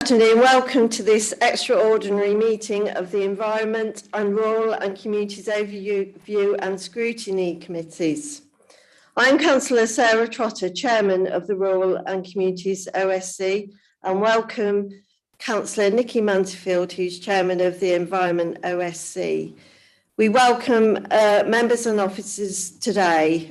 Afternoon, welcome to this extraordinary meeting of the Environment and Rural and Communities Overview and Scrutiny Committees. I'm Councillor Sarah Trotter, Chairman of the Rural and Communities OSC, and welcome Councillor Nicky Manterfield, who's Chairman of the Environment OSC. We welcome members and officers today.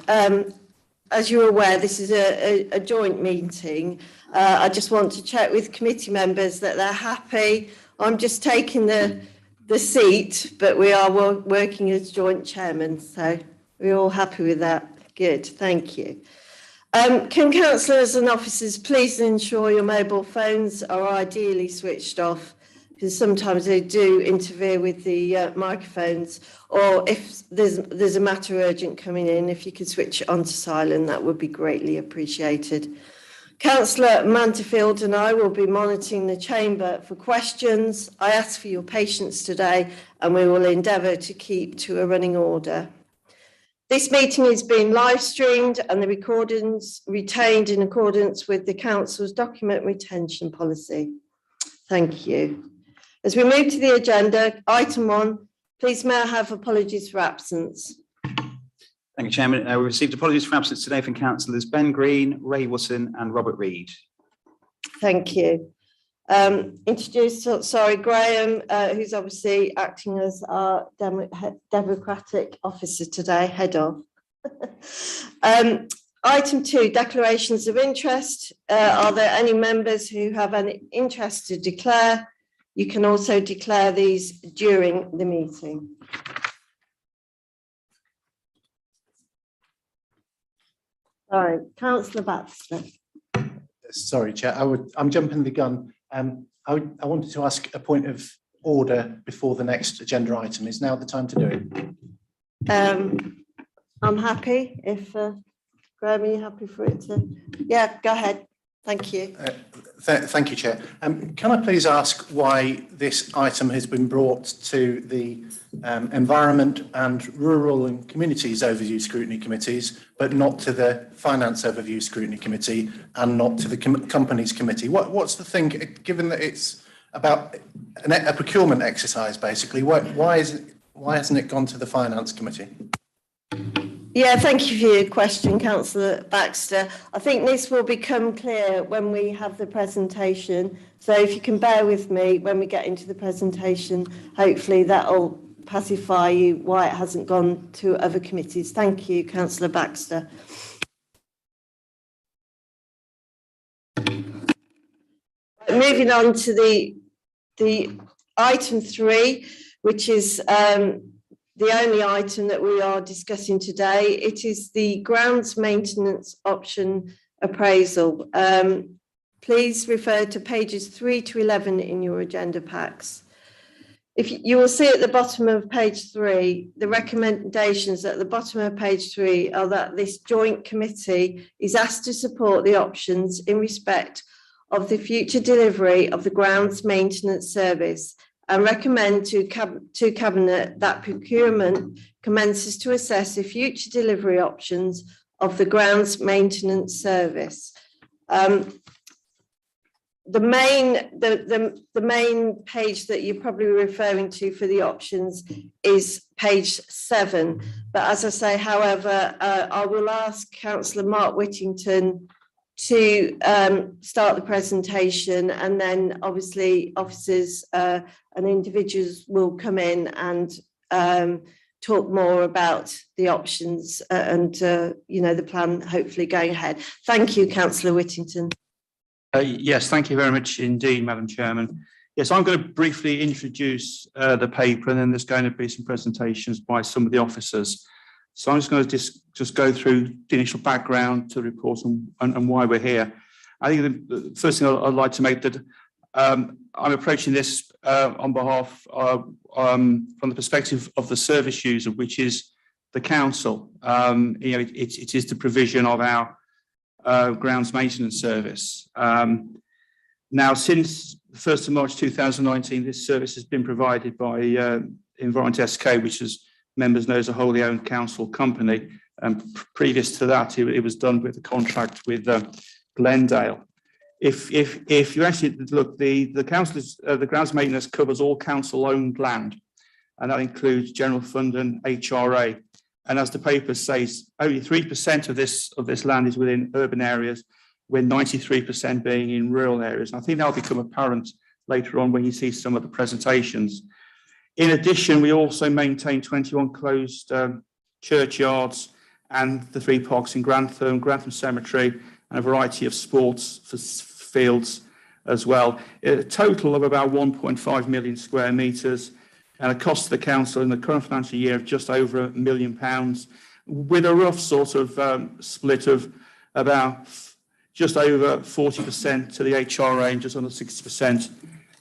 As you're aware, this is a joint meeting. I just want to check with committee members that they're happy. I'm just taking the seat, but we are working as joint chairmen, so we're all happy with that. Good, thank you. Can councillors and officers please ensure your mobile phones are ideally switched off, because sometimes they do interfere with the microphones, or if there's a matter urgent coming in, if you could switch it on to silent, that would be greatly appreciated. Councillor Manterfield and I will be monitoring the chamber for questions. I ask for your patience today, and we will endeavour to keep to a running order. This meeting is being live streamed and the recordings retained in accordance with the Council's document retention policy. Thank you. As we move to the agenda, item 1, please may I have apologies for absence. Thank you, Chairman. We received apologies for absence today from councillors Ben Green, Ray Wilson and Robert Reid. Thank you. Graham, who's obviously acting as our democratic officer today, head of. Item 2, declarations of interest. Are there any members who have any interest to declare? You can also declare these during the meeting. All right, Councillor Baxter. Sorry, Chair, I'm jumping the gun. I wanted to ask a point of order before the next agenda item. Is now the time to do it? I'm happy if, Graham, are you happy for it to? Yeah, go ahead. Thank you. Thank you, Chair. Can I please ask why this item has been brought to the Environment and Rural and Communities Overview Scrutiny Committees, but not to the Finance Overview Scrutiny Committee and not to the Companies Committee? What's the thing, given that it's about a procurement exercise, basically, why hasn't it gone to the Finance Committee? Yeah, thank you for your question, Councillor Baxter. I think this will become clear when we have the presentation. So if you can bear with me when we get into the presentation, hopefully that'll pacify you why it hasn't gone to other committees. Thank you, Councillor Baxter. Moving on to the item 3, which is the only item that we are discussing today. It is the grounds maintenance option appraisal. Please refer to pages 3 to 11 in your agenda packs. If you will see at the bottom of page 3, the recommendations at the bottom of page 3 are that this joint committee is asked to support the options in respect of the future delivery of the grounds maintenance service, and recommend to Cabinet that procurement commences to assess the future delivery options of the grounds maintenance service. The main page that you're probably referring to for the options is page 7. But as I say, however, I will ask Councillor Mark Whittington to start the presentation, and then obviously officers and individuals will come in and talk more about the options and the plan hopefully going ahead. Thank you, Councillor Whittington. Yes, thank you very much indeed, Madam Chairman. Yes, I'm going to briefly introduce the paper, and then there's going to be some presentations by some of the officers. So I'm just going to just go through the initial background to the report and why we're here. I think the first thing I'd like to make that I'm approaching this on behalf of, from the perspective of the service user, which is the council. It is the provision of our grounds maintenance service. Now, since the 1st of March 2019, this service has been provided by Environment SK, which is members know as a wholly owned council company. And previous to that, it was done with a contract with Glendale. if you actually look, the council's the grounds maintenance covers all council-owned land, and that includes general fund and HRA. And as the paper says, only 3% of this land is within urban areas, with 93% being in rural areas. And I think that'll become apparent later on when you see some of the presentations. In addition, we also maintain 21 closed churchyards and the 3 parks in Grantham Cemetery, and a variety of sports fields as well. A total of about 1.5 million square metres, and a cost to the council in the current financial year of just over £1 million, with a rough sort of split of about just over 40% to the HRA and just under 60%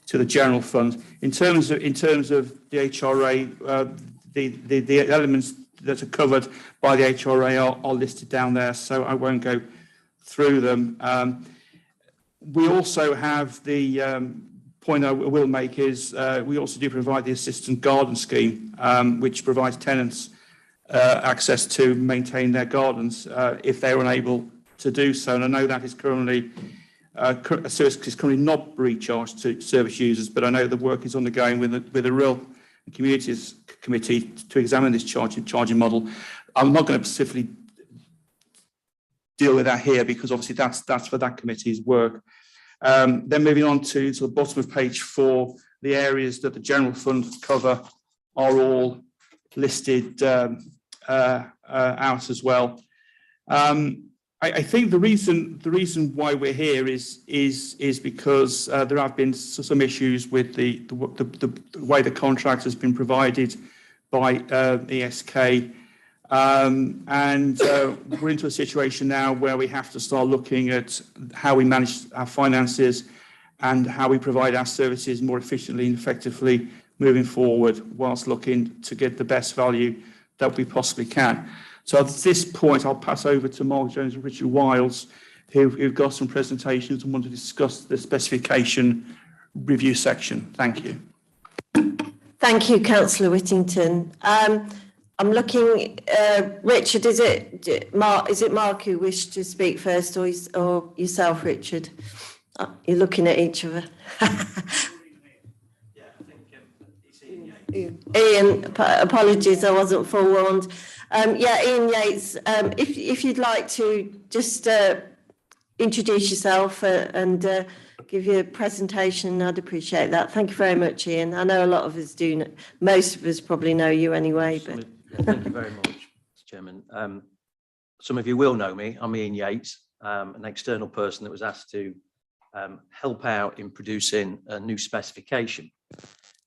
to the general fund. In terms of the HRA, the elements that are covered by the HRA are listed down there, so I won't go through them. We also have the point I will make is we also do provide the assistant garden scheme, which provides tenants access to maintain their gardens if they're unable to do so. And I know that is currently a service is currently not recharged to service users, but I know the work is undergoing with the Rural Communities Committee to examine this charging model. I'm not going to specifically deal with that here because obviously that's for that committee's work. Then moving on to the bottom of page 4, the areas that the general fund cover are all listed out as well. I think the reason why we're here is because there have been some issues with the way the contract has been provided by ESK, and we're into a situation now where we have to start looking at how we manage our finances and how we provide our services more efficiently and effectively moving forward, whilst looking to get the best value that we possibly can. So at this point, I'll pass over to Mark Jones and Richard Wiles, who've got some presentations and want to discuss the specification review section. Thank you. Thank you, Councillor Whittington. I'm looking, Richard, is it Mark who wished to speak first, or yourself, Richard? You're looking at each other. Yeah, I think it's Ian Yates. Ian, apologies, I wasn't forewarned. Ian Yates, if you'd like to just introduce yourself and give your presentation, I'd appreciate that. Thank you very much, Ian. I know a lot of us do, most of us probably know you anyway. But Thank you very much, Mr. Chairman. Some of you will know me. I'm Ian Yates, an external person that was asked to help out in producing a new specification.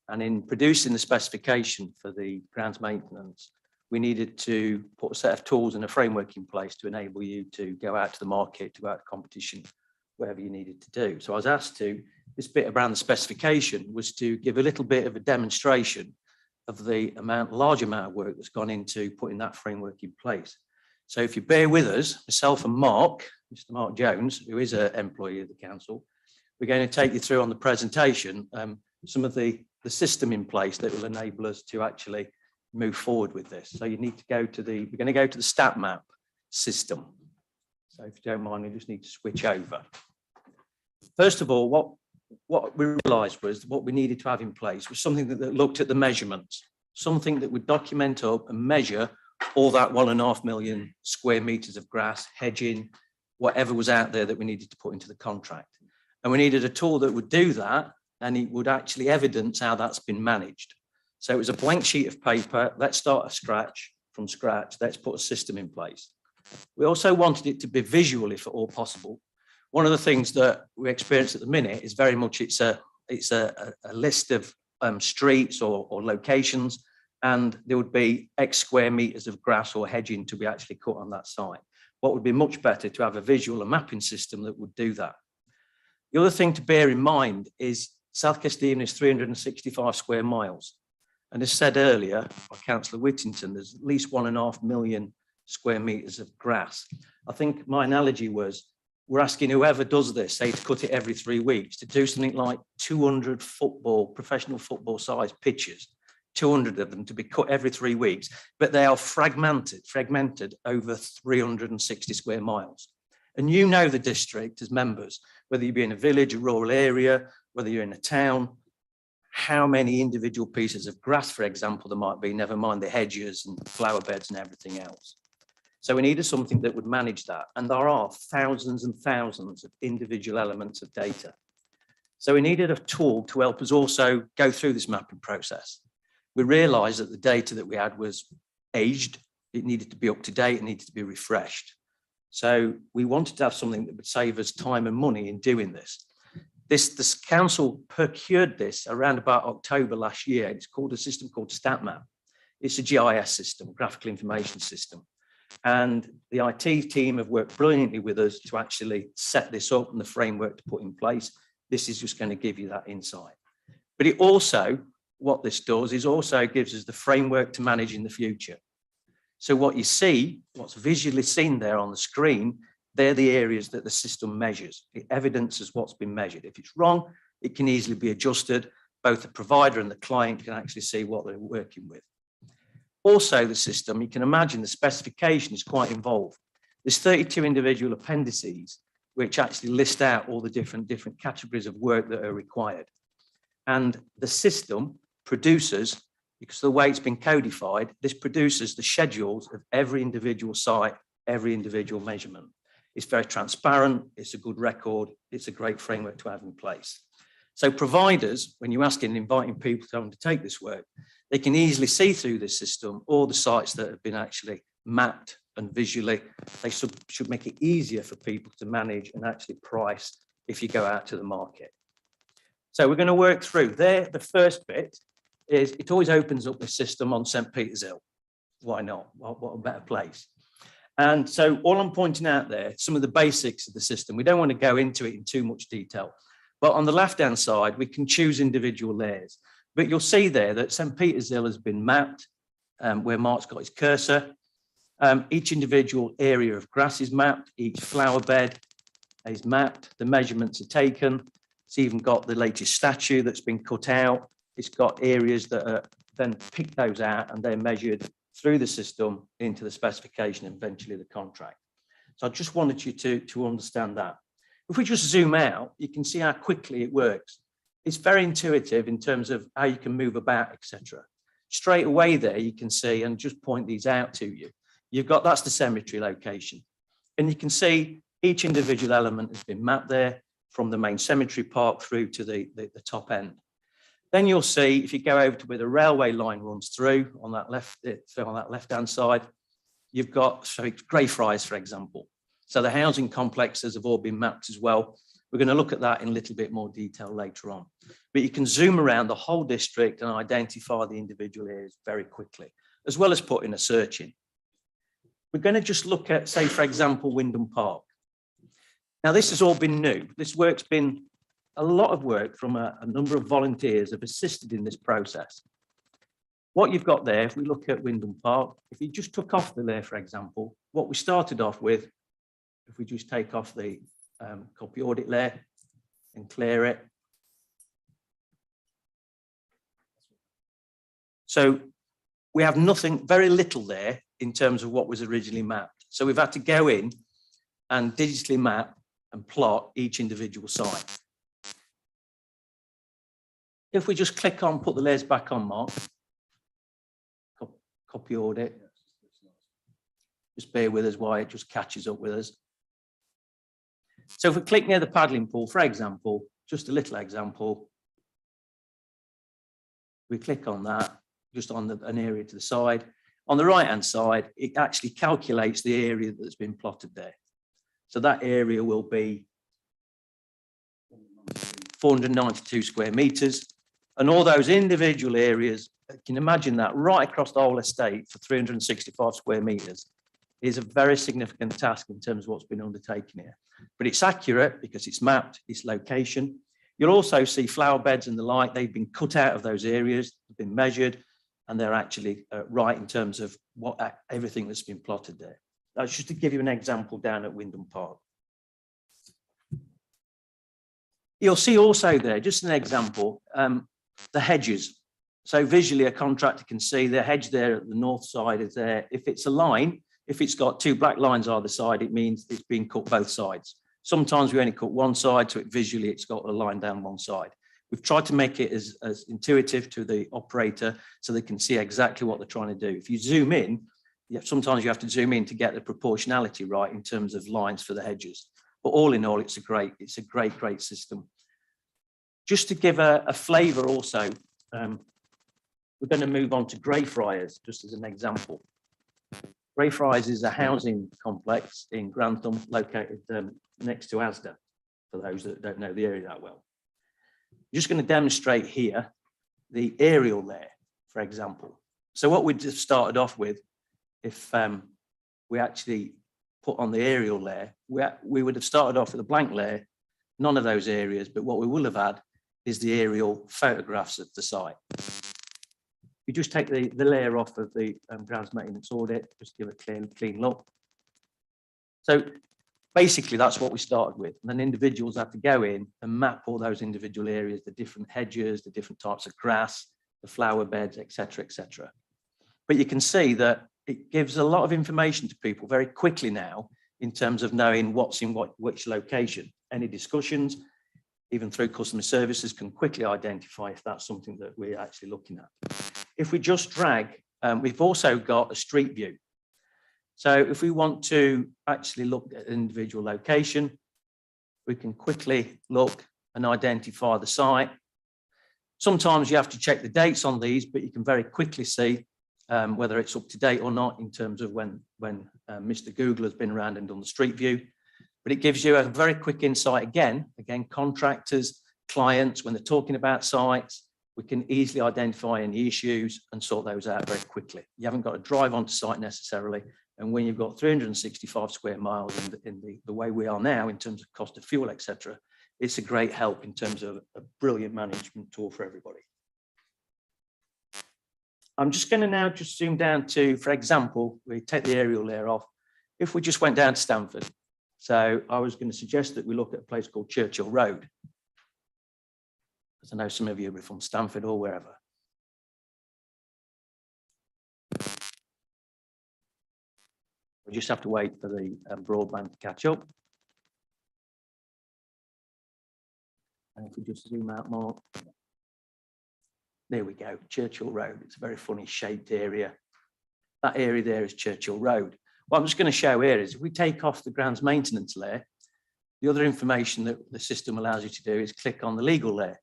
And in producing the specification for the grounds maintenance, we needed to put a set of tools and a framework in place to enable you to go out to the market, to go out to competition, whatever you needed to do. So I was asked to, this bit around the specification was to give a little bit of a demonstration of the large amount of work that's gone into putting that framework in place. So if you bear with us, myself and Mark, Mr. Mark Jones, who is an employee of the council, we're going to take you through on the presentation some of the system in place that will enable us to actually move forward with this. So you need to go to we're going to go to the Statmap system. So if you don't mind, we just need to switch over. First of all, what we realised was what we needed to have in place was something that looked at the measurements, something that would document up and measure all that 1.5 million square metres of grass, hedging, whatever was out there that we needed to put into the contract. And we needed a tool that would do that, and it would actually evidence how that's been managed. So it was a blank sheet of paper. Let's start from scratch. Let's put a system in place. We also wanted it to be visual, if at all possible. One of the things that we experience at the minute is very much it's a list of streets or locations, and there would be X square metres of grass or hedging to be actually cut on that site. What would be much better to have a visual and mapping system that would do that. The other thing to bear in mind is South Kesteven is 365 square miles. And as said earlier by Councillor Whittington, there's at least 1.5 million square metres of grass. I think my analogy was, we're asking whoever does this, say to cut it every 3 weeks, to do something like 200 professional football sized pitches, 200 of them to be cut every 3 weeks, but they are fragmented over 360 square miles. And you know the district as members, whether you be in a village, a rural area, whether you're in a town, how many individual pieces of grass, for example, there might be, never mind the hedges and flower beds and everything else. So we needed something that would manage that. And there are thousands and thousands of individual elements of data. So we needed a tool to help us also go through this mapping process. We realized that the data that we had was aged. It needed to be up to date. It needed to be refreshed. So we wanted to have something that would save us time and money in doing this. This council procured this around about October last year. It's called a system called Statmap. It's a GIS system, graphical information system. And the IT team have worked brilliantly with us to actually set this up and the framework to put in place. This is just going to give you that insight. But it also, what this does is also gives us the framework to manage in the future. So what you see, what's visually seen there on the screen, they're the areas that the system measures. It evidences what's been measured. If it's wrong, it can easily be adjusted. Both the provider and the client can actually see what they're working with. Also, the system, you can imagine the specification is quite involved. There's 32 individual appendices which actually list out all the different categories of work that are required. And the system produces, because of the way it's been codified, this produces the schedules of every individual site, every individual measurement. It's very transparent, it's a good record, it's a great framework to have in place. So providers, when you're asking and inviting people to undertake this work, they can easily see through this system all the sites that have been actually mapped and visually. They should make it easier for people to manage and actually price if you go out to the market. So we're going to work through there. The first bit is it always opens up the system on St. Peter's Hill. Why not? What a better place. And so all I'm pointing out there, some of the basics of the system. We don't want to go into it in too much detail, but on the left-hand side, we can choose individual layers. But you'll see there that St. Peter's Hill has been mapped, where Mark's got his cursor. Each individual area of grass is mapped, each flower bed is mapped, the measurements are taken. It's even got the latest statue that's been cut out. It's got areas that are then pick those out and they're measured through the system into the specification and eventually the contract. So I just wanted you to understand that. If we just zoom out, you can see how quickly it works. It's very intuitive in terms of how you can move about, etc. Straight away there, you can see, and just point these out to you. That's the cemetery location. And you can see each individual element has been mapped there from the main cemetery park through to the top end. Then you'll see, if you go over to where the railway line runs through on that left-hand side, you've got Greyfriars, for example. So the housing complexes have all been mapped as well. We're going to look at that in a little bit more detail later on. But you can zoom around the whole district and identify the individual areas very quickly, as well as putting a search in. We're going to just look at, say, for example, Wyndham Park. Now, this has all been new. This work's been a lot of work from a number of volunteers have assisted in this process. What you've got there, if we look at Wyndham Park, if you just took off the layer, for example, what we started off with, if we just take off the copy audit layer and clear it. So we have nothing, very little there in terms of what was originally mapped. So we've had to go in and digitally map and plot each individual site. If we just click on, put the layers back on, Mark, copy audit, just bear with us while it just catches up with us. So if we click near the paddling pool, for example, just a little example, we click on that, just on an area to the side. On the right-hand side, it actually calculates the area that's been plotted there. So that area will be 492 square meters. And all those individual areas, you can imagine that right across the whole estate for 365 square meters is a very significant task in terms of what's been undertaken here. But it's accurate because it's mapped, its location. You'll also see flower beds and the like. They've been cut out of those areas, they've been measured, and they're actually right in terms of everything that's been plotted there. That's just to give you an example down at Wyndham Park. You'll see also there, just an example, the hedges. So visually, a contractor can see the hedge there at the north side is there. If it's a line, If it's got two black lines either side, it means it's been cut both sides. Sometimes we only cut one side, so visually it's got a line down one side. We've tried to make it as intuitive to the operator so they can see exactly what they're trying to do. If you zoom in, sometimes you have to zoom in to get the proportionality right in terms of lines for the hedges. But all in all, it's a great system. Just to give a flavour also, we're going to move on to Greyfriars, just as an example. Greyfriars is a housing complex in Grantham, located next to Asda, for those that don't know the area that well. I'm just going to demonstrate here the aerial layer, for example. So what we just started off with, if we actually put on the aerial layer, we would have started off with a blank layer, none of those areas, but what we will have had is the aerial photographs of the site. You just take the layer off of the grounds maintenance audit, just give a clean look. So basically that's what we started with. And then individuals have to go in and map all those individual areas, the different hedges, the different types of grass, the flower beds, etc., etc. But you can see that it gives a lot of information to people very quickly now in terms of knowing what's in which location. Any discussions, even through customer services, can quickly identify if that's something that we're actually looking at. If we just drag, we've also got a street view. So if we want to actually look at an individual location, we can quickly look and identify the site. Sometimes you have to check the dates on these, but you can very quickly see whether it's up to date or not in terms of when Mr. Google has been around and done the street view. But it gives you a very quick insight again, contractors, clients, when they're talking about sites, we can easily identify any issues and sort those out very quickly. You haven't got to drive onto site necessarily. And when you've got 365 square miles in the way we are now in terms of cost of fuel, etc., it's a great help in terms of a brilliant management tool for everybody. I'm just going to now just zoom down to, for example, we take the aerial layer off. If we just went down to Stamford, so I was going to suggest that we look at a place called Churchill Road. Because I know some of you are from Stamford or wherever. We just have to wait for the broadband to catch up. And if we just zoom out more, there we go, Churchill Road. It's a very funny shaped area. That area there is Churchill Road. What I'm just going to show here is if we take off the grounds maintenance layer, the other information that the system allows you to do is click on the legal layer.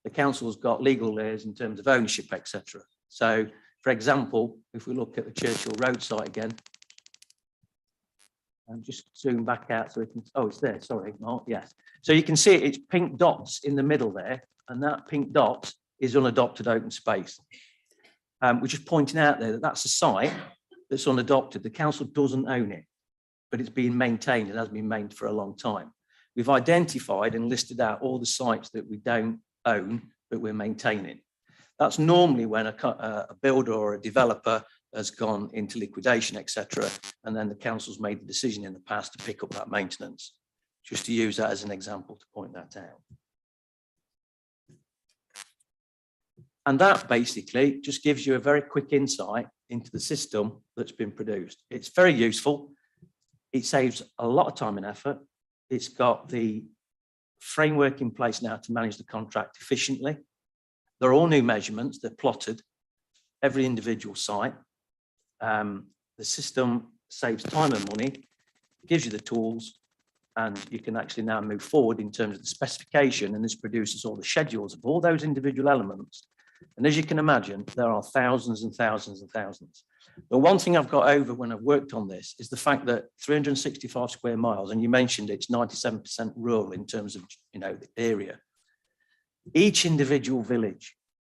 The council's got legal layers in terms of ownership, etc. So, for example, if we look at the Churchill Road site again, and just zoom back out so we can, oh, it's there, sorry, Mark, yes. So you can see it's pink dots in the middle there, and that pink dot is unadopted open space. We're just pointing out there that that's a site that's unadopted. The council doesn't own it, but it's being maintained and has been maintained for a long time. We've identified and listed out all the sites that we don't own, but we're maintaining. That's normally when a builder or a developer has gone into liquidation, etc., and then the council's made the decision in the past to pick up that maintenance. Just to use that as an example to point that out. And that basically just gives you a very quick insight into the system that's been produced. It's very useful. It saves a lot of time and effort. It's got the framework in place now to manage the contract efficiently. They're all new measurements. They're plotted, every individual site. The system saves time and money, gives you the tools, and you can actually now move forward in terms of the specification, and this produces all the schedules of all those individual elements. And as you can imagine, there are thousands and thousands and thousands. The one thing I've got over when I've worked on this is the fact that 365 square miles, and you mentioned it's 97% rural in terms of, the area. Each individual village,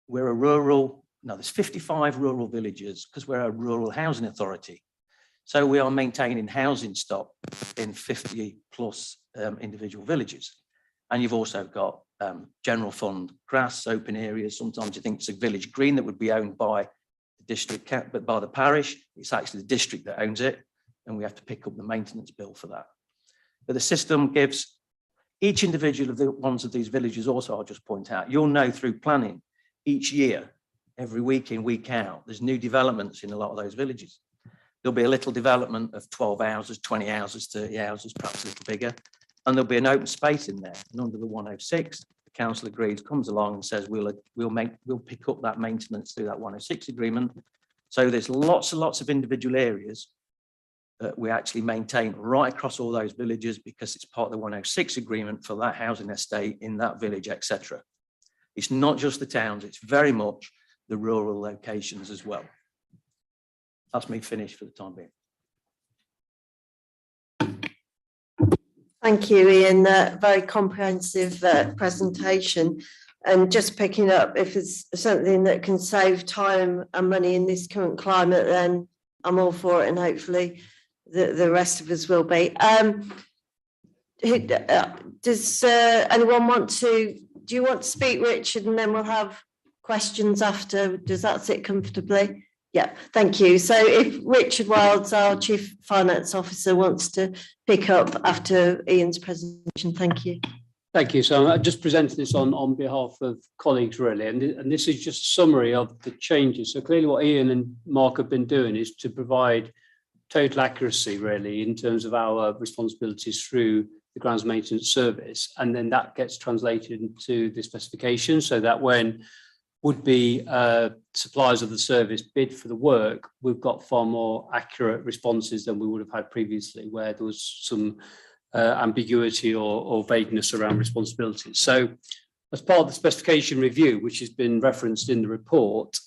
we're a rural, no, there's 55 rural villages because we're a rural housing authority. So we are maintaining housing stock in 50 plus individual villages. And you've also got general fund grass, open areas. Sometimes you think it's a village green that would be owned by the district, but by the parish. It's actually the district that owns it, and we have to pick up the maintenance bill for that. But the system gives each individual of the ones of these villages also, I'll just point out, you'll know through planning each year, every week in, week out, there's new developments in a lot of those villages. There'll be a little development of 12 houses, 20 houses, 30 houses, perhaps a little bigger. And there'll be an open space in there. And under the 106, the council agrees, comes along and says, we'll pick up that maintenance through that 106 agreement. So there's lots and lots of individual areas that we actually maintain right across all those villages because it's part of the 106 agreement for that housing estate in that village, etc. It's not just the towns, it's very much the rural locations as well. That's me finished for the time being. Thank you, Ian. Very comprehensive presentation. And just picking up, if it's something that can save time and money in this current climate, then I'm all for it, and hopefully the rest of us will be. Does anyone want to, do you want to speak, Richard, and then we'll have questions after? Does that sit comfortably? Yeah, thank you. So if Richard Wilds, our Chief Finance Officer, wants to pick up after Ian's presentation, thank you. Thank you. So I'm just presenting this on behalf of colleagues, really, and this is just a summary of the changes. So clearly what Ian and Mark have been doing is to provide total accuracy, really, in terms of our responsibilities through the grounds maintenance service, and then that gets translated into the specification so that when would-be suppliers of the service bid for the work, we've got far more accurate responses than we would have had previously, where there was some ambiguity or vagueness around responsibilities. So as part of the specification review, which has been referenced in the report,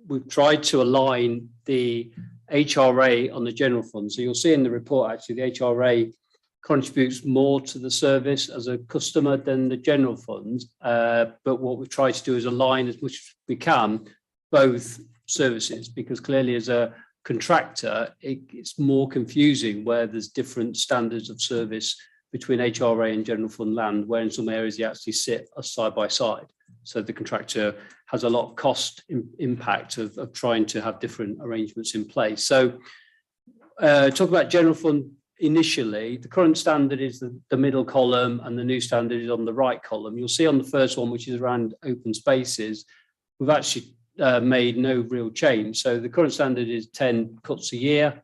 we've tried to align the HRA on the general fund. So you'll see in the report, actually, the HRA contributes more to the service as a customer than the general fund. But what we've tried to do is align as much as we can both services, because clearly as a contractor, it's more confusing where there's different standards of service between HRA and general fund land, where in some areas you actually sit side by side. So the contractor has a lot of cost impact of trying to have different arrangements in place. So talk about general fund initially, the current standard is the middle column and the new standard is on the right column. You'll see on the first one, which is around open spaces, we've actually made no real change. So the current standard is 10 cuts a year,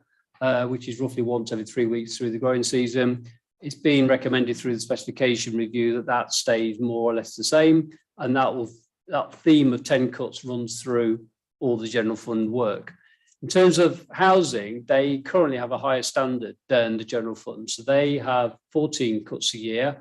which is roughly once every 3 weeks through the growing season. It's been recommended through the specification review that stays more or less the same, and that theme of 10 cuts runs through all the general fund work. In terms of housing, they currently have a higher standard than the general fund. So they have 14 cuts a year,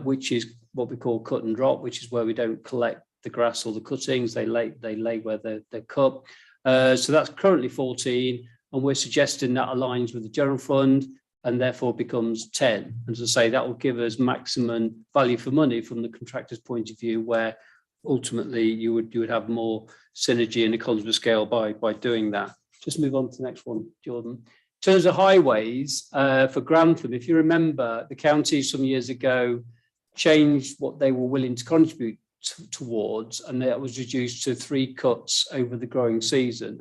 which is what we call cut and drop, which is where we don't collect the grass or the cuttings. They lay where they're cut. So that's currently 14, and we're suggesting that aligns with the general fund and therefore becomes 10. And as I say, that will give us maximum value for money from the contractor's point of view, where ultimately you would have more synergy and economies of scale by doing that. Just move on to the next one, Jordan. In terms of highways, for Grantham, if you remember, the county some years ago changed what they were willing to contribute towards, and that was reduced to 3 cuts over the growing season.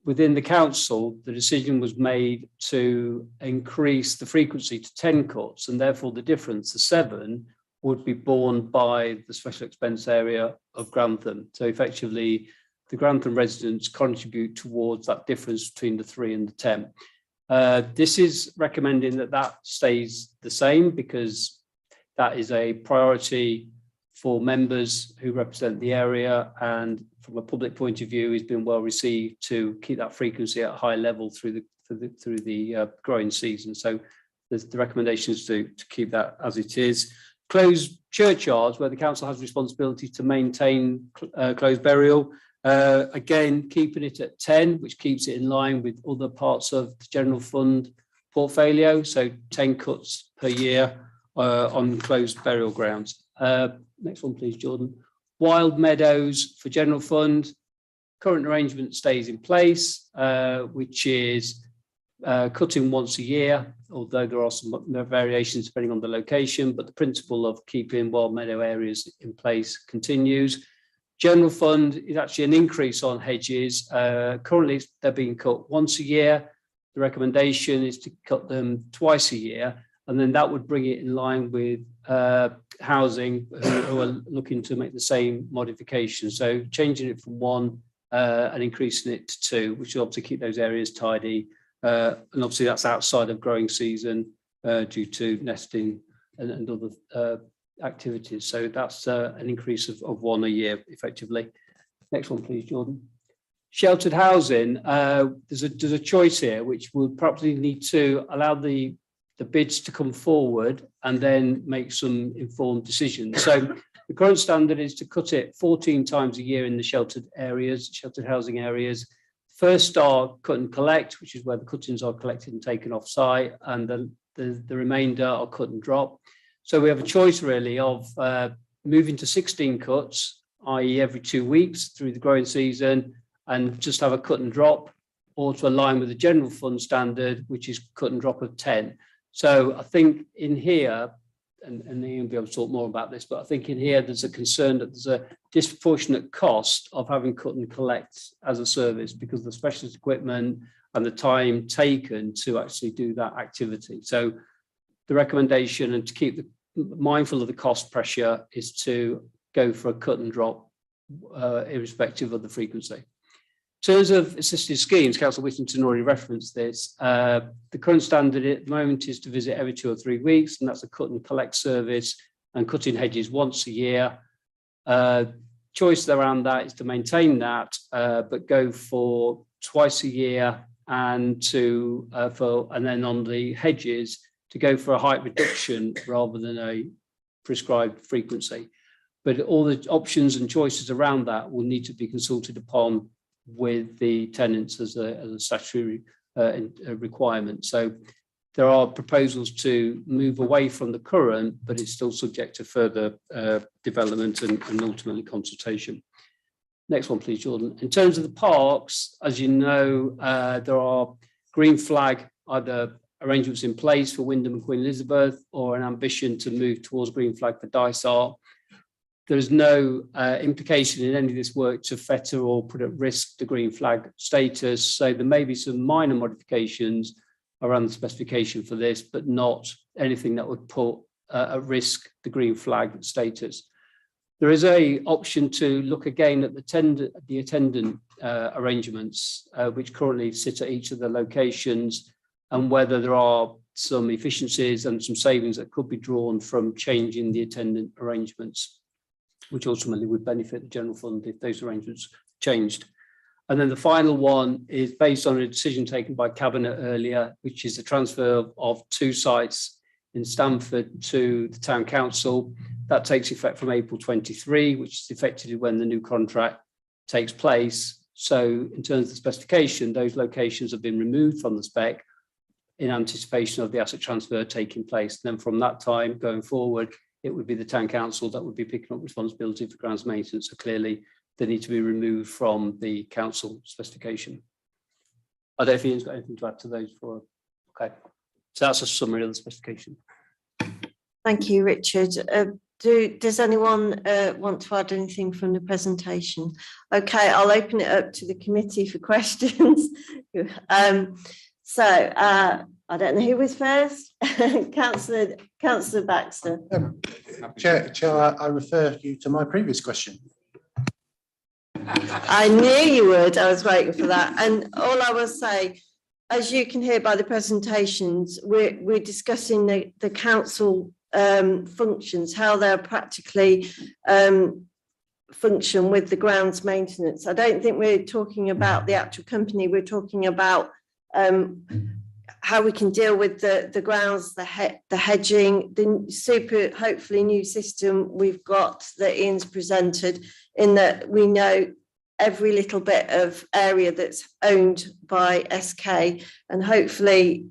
Within the council, the decision was made to increase the frequency to 10 cuts, and therefore the difference, the 7, would be borne by the special expense area of Grantham. So effectively, the Grantham residents contribute towards that difference between the 3 and the 10. This is recommending that stays the same, because that is a priority for members who represent the area, and from a public point of view, has been well received to keep that frequency at a high level through the growing season. So the recommendation is to keep that as it is. Closed churchyards, where the council has responsibility to maintain closed burial, again keeping it at 10, which keeps it in line with other parts of the general fund portfolio. So 10 cuts per year on closed burial grounds. Next one, please, Jordan. Wild meadows for general fund, current arrangement stays in place, which is cutting once a year, although there are some variations depending on the location, but the principle of keeping wild meadow areas in place continues. General fund is actually an increase on hedges. Currently, they're being cut once a year. The recommendation is to cut them twice a year, and then that would bring it in line with housing who are looking to make the same modification. So changing it from 1 and increasing it to 2, which will obviously keep those areas tidy. And obviously that's outside of growing season due to nesting and other activities. So that's an increase of 1 a year effectively. Next one, please, Jordan. Sheltered housing, there's a choice here, which would probably need to allow the bids to come forward and then make some informed decisions. So the current standard is to cut it 14 times a year in the sheltered housing areas. First are cut and collect, which is where the cuttings are collected and taken off site, and then the remainder are cut and drop. So we have a choice really of moving to 16 cuts, i.e. every 2 weeks through the growing season, and just have a cut and drop, or to align with the general fund standard, which is cut and drop of 10. So I think in here, and Ian will be able to talk more about this, but I think in here there's a concern that there's a disproportionate cost of having cut and collect as a service because of the specialist equipment and the time taken to actually do that activity. So the recommendation, and to keep mindful of the cost pressure, is to go for a cut and drop irrespective of the frequency. In terms of assisted schemes, Councillor Whittington already referenced this. The current standard at the moment is to visit every 2 or 3 weeks, and that's a cut and collect service, and cutting hedges once a year. Choice around that is to maintain that, but go for twice a year, and then on the hedges to go for a height reduction rather than a prescribed frequency. But all the options and choices around that will need to be consulted upon with the tenants as a statutory requirement. So there are proposals to move away from the current, but it's still subject to further development and ultimately consultation. Next one, please, Jordan. In terms of the parks, as you know, there are green flag, either arrangements in place for Wyndham and Queen Elizabeth, or an ambition to move towards green flag for Dysart. There's no implication in any of this work to fetter or put at risk the green flag status. So there may be some minor modifications around the specification for this, but not anything that would put at risk the green flag status. There is an option to look again at the attendant arrangements, which currently sit at each of the locations, and whether there are some efficiencies and some savings that could be drawn from changing the attendant arrangements, which ultimately would benefit the general fund if those arrangements changed. And then the final one is based on a decision taken by Cabinet earlier, which is the transfer of 2 sites in Stamford to the Town Council. That takes effect from April 23, which is effectively when the new contract takes place. So in terms of the specification, those locations have been removed from the spec in anticipation of the asset transfer taking place. And then from that time going forward, it would be the Town Council that would be picking up responsibility for grounds maintenance. So clearly they need to be removed from the council specification. I don't know if Ian's got anything to add to those for. Okay, so that's a summary of the specification. Thank you, Richard. Does anyone want to add anything from the presentation? Okay, I'll open it up to the committee for questions. I don't know who was first. Councillor Baxter. Chair, I refer you to my previous question. I knew you would. I was waiting for that. And all I will say, as you can hear by the presentations, we're discussing the council functions, how they're practically function with the grounds maintenance. I don't think we're talking about the actual company. We're talking about how we can deal with the grounds, the hedging, the super, hopefully new system we've got that Ian's presented, in that we know every little bit of area that's owned by SK, and hopefully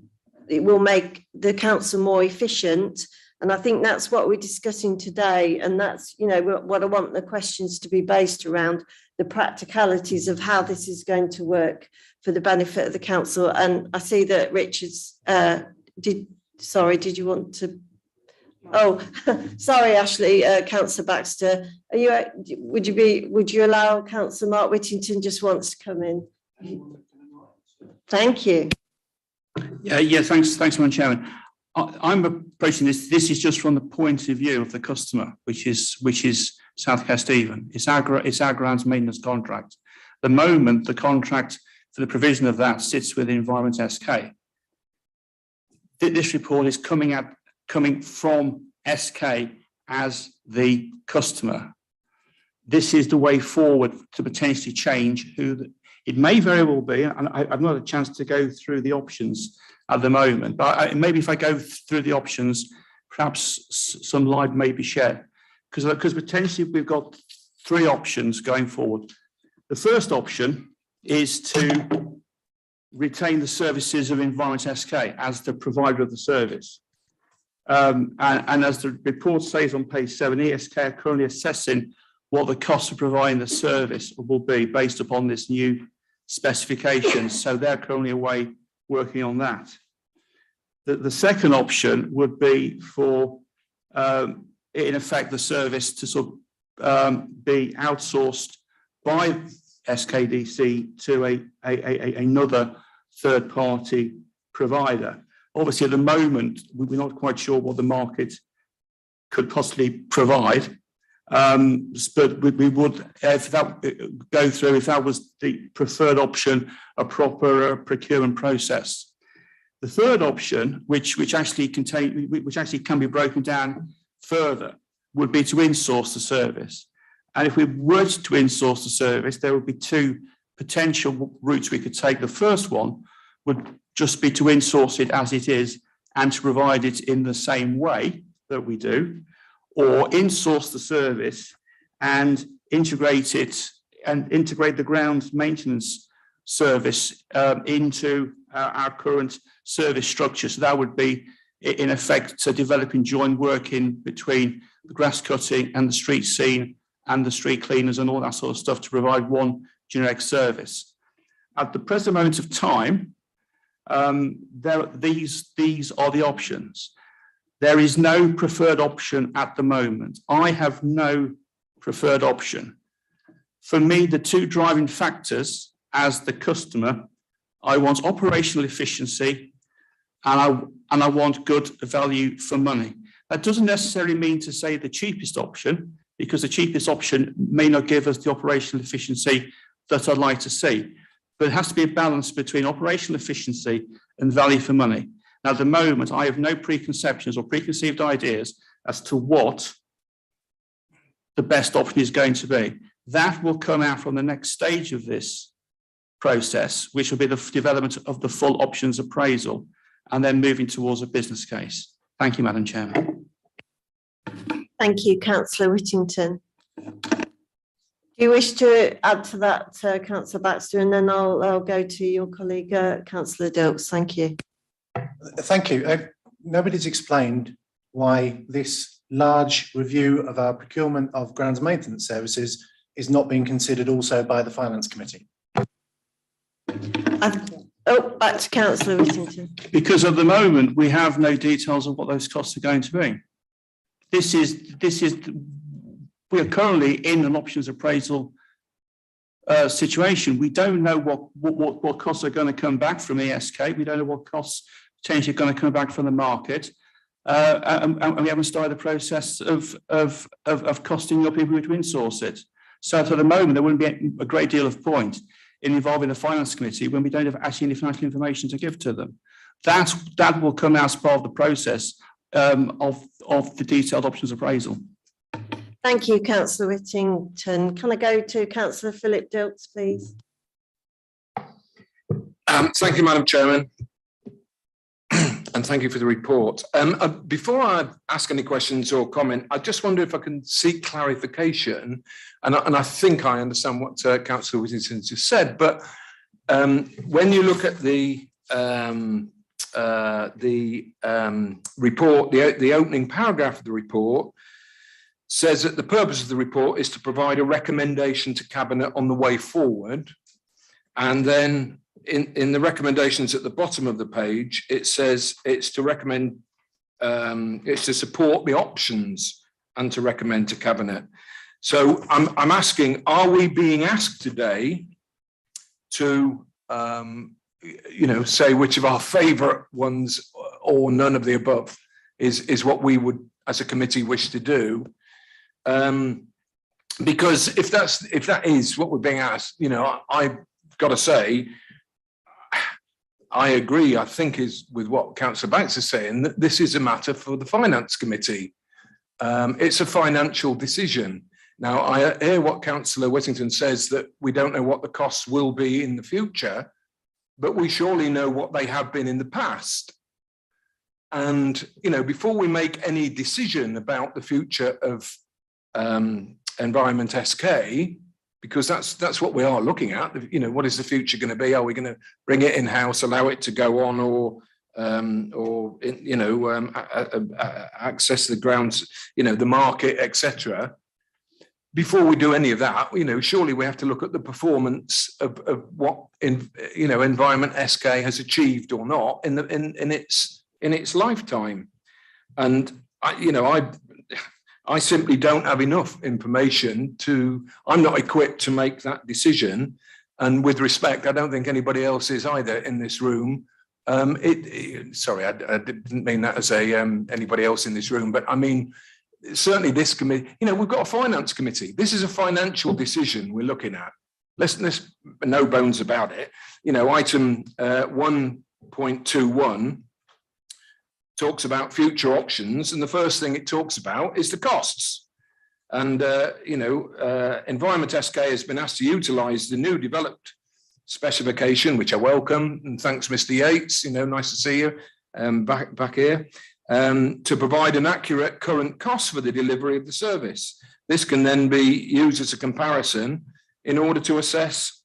it will make the council more efficient. And I think that's what we're discussing today. And that's, you know, what I want the questions to be based around, the practicalities of how this is going to work for the benefit of the council. And I see that Richard's, did you want to? Oh, sorry, Ashley, Councillor Baxter, are you, would you allow Councillor Mark Whittington just wants to come in? Thank you. Yeah, thanks, Madam Chairman. I'm approaching this. This is just from the point of view of the customer, which is South Kesteven. It's our grounds maintenance contract. the moment, the contract for the provision of that sits with Environment SK. This report is coming from SK as the customer. This is the way forward to potentially change it may very well be, and I've not had a chance to go through the options at the moment, but maybe if I go through the options, perhaps some light may be shed, because potentially we've got three options going forward. The first option is to retain the services of Environment SK as the provider of the service. And as the report says on page 7, ESK are currently assessing what the cost of providing the service will be based upon this new specifications. So they're currently away working on that. The second option would be for, in effect, the service to sort of be outsourced by SKDC to another third-party provider. Obviously, at the moment, we're not quite sure what the market could possibly provide. But we would, if that go through, if that was the preferred option, a proper procurement process. The third option, which actually can be broken down further, would be to insource the service. And if we were to insource the service, there would be two potential routes we could take. The first one would just be to insource it as it is and to provide it in the same way that we do, or insource the service and integrate it and integrate the ground maintenance service into our current service structure. So that would be, in effect, developing joint working between the grass cutting and the street scene and the street cleaners and all that sort of stuff to provide one generic service. At the present moment of time, these are the options. There is no preferred option at the moment. I have no preferred option. For me, the two driving factors as the customer, I want operational efficiency and I want good value for money. That doesn't necessarily mean to say the cheapest option, because the cheapest option may not give us the operational efficiency that I'd like to see. But it has to be a balance between operational efficiency and value for money. Now, at the moment, I have no preconceptions or preconceived ideas as to what the best option is going to be. That will come out from the next stage of this process, which will be the development of the full options appraisal and then moving towards a business case. Thank you, Madam Chairman. Thank you, Councillor Whittington. Do you wish to add to that, Councillor Baxter, and then I'll go to your colleague, Councillor Dilks. Thank you. Thank you. Nobody's explained why this large review of our procurement of grounds maintenance services is not being considered also by the Finance Committee. Back to Councillor Whittington. Because at the moment, we have no details of what those costs are going to be. We are currently in an options appraisal situation. We don't know what costs are going to come back from ESK. We don't know what costs potentially are going to come back from the market. And we haven't started the process of costing up people to insource it. So at the moment, there wouldn't be a great deal of point in involving the Finance Committee when we don't have actually any financial information to give to them. That will come out as part of the process of the detailed options appraisal. Thank you, Councillor Whittington. Can I go to Councillor Philip Dilks, please? Thank you, Madam Chairman. And thank you for the report. Before I ask any questions or comment, I just wonder if I can seek clarification. And I think I understand what Councillor Whittington just said, but when you look at the report, the opening paragraph of the report says that the purpose of the report is to provide a recommendation to Cabinet on the way forward. And then in the recommendations at the bottom of the page, it says it's to recommend, it's to support the options and to recommend to Cabinet. So I'm asking, are we being asked today to, say which of our favourite ones or none of the above is what we would, as a committee, wish to do? because if that is what we're being asked, you know, I've got to say, I agree, I think is with what Councillor Banks is saying, that this is a matter for the Finance Committee. It's a financial decision. Now, I hear what Councillor Whittington says, that we don't know what the costs will be in the future, but we surely know what they have been in the past. And, you know, before we make any decision about the future of Environment SK, because that's what we are looking at, you know, what is the future going to be? Are we going to bring it in-house, allow it to go on, or access the grounds, you know, the market, etc. Before we do any of that, you know, surely we have to look at the performance of what Environment SK has achieved or not in its lifetime. And I simply don't have enough information I'm not equipped to make that decision. And with respect, I don't think anybody else is either in this room. Sorry, I didn't mean that as anybody else in this room, but I mean, certainly this committee, you know, we've got a finance committee. This is a financial decision we're looking at. Let's no bones about it. You know, item 1.21 talks about future options, and the first thing it talks about is the costs. And Environment SK has been asked to utilise the new developed specification, which I welcome, and thanks, Mr. Yates. You know, nice to see you back here. To provide an accurate current cost for the delivery of the service. This can then be used as a comparison in order to assess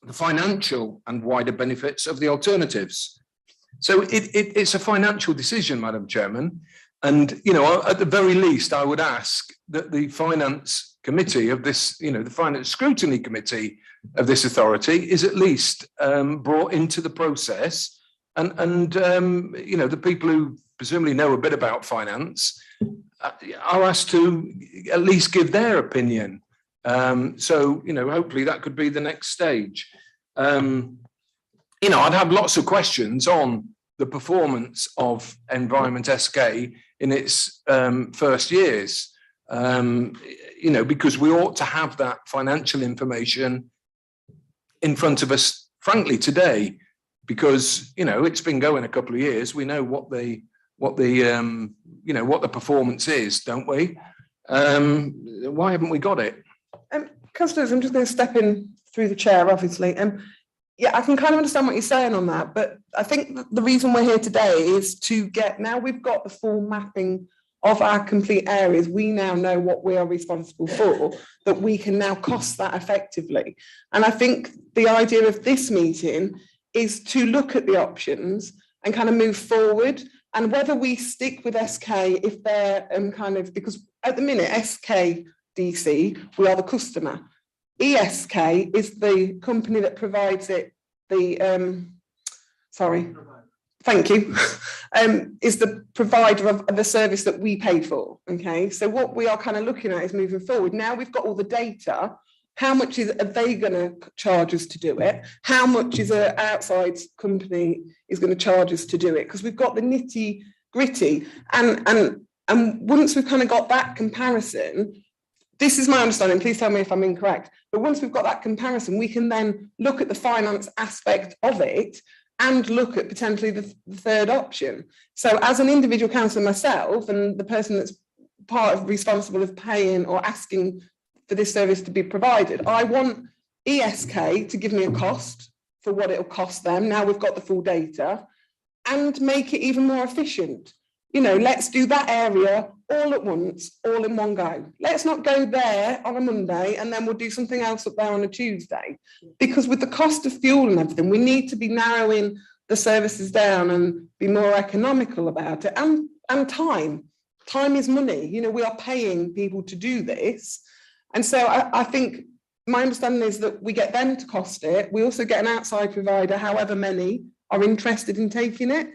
the financial and wider benefits of the alternatives. So it's a financial decision, Madam Chairman. And, you know, at the very least, I would ask that the Finance Committee of this, you know, the Finance Scrutiny Committee of this authority is at least brought into the process. And you know, the people who presumably know a bit about finance are asked to at least give their opinion. So, you know, hopefully that could be the next stage. You know, I'd have lots of questions on the performance of Environment SK in its first years, you know, because we ought to have that financial information in front of us, frankly, today. Because, you know, it's been going a couple of years. We know what the performance is, don't we? Why haven't we got it? Councillors, I'm just going to step in through the chair, obviously. Yeah, I can kind of understand what you're saying on that, but I think the reason we're here today is to now we've got the full mapping of our complete areas. We now know what we are responsible for, that we can now cost that effectively. And I think the idea of this meeting is to look at the options and kind of move forward, and whether we stick with SK if they're because at the minute SKDC, we are the customer. ESK is the company that provides it, thank you, is the provider of the service that we pay for, okay? So what we are kind of looking at is moving forward. Now we've got all the data. How much are they going to charge us to do it? How much is an outside company is going to charge us to do it? Because we've got the nitty gritty, and once we've kind of got that comparison, this is my understanding. Please tell me if I'm incorrect. But once we've got that comparison, we can then look at the finance aspect of it and look at potentially the third option. So, as an individual councillor myself, and the person that's responsible of paying or asking for this service to be provided, I want ESK to give me a cost for what it'll cost them. Now we've got the full data, and make it even more efficient. You know, let's do that area all at once, all in one go. Let's not go there on a Monday and then we'll do something else up there on a Tuesday. Because with the cost of fuel and everything, we need to be narrowing the services down and be more economical about it. And time. Time is money. You know, we are paying people to do this. And so I think my understanding is that we get them to cost it. We also get an outside provider, however many are interested in taking it,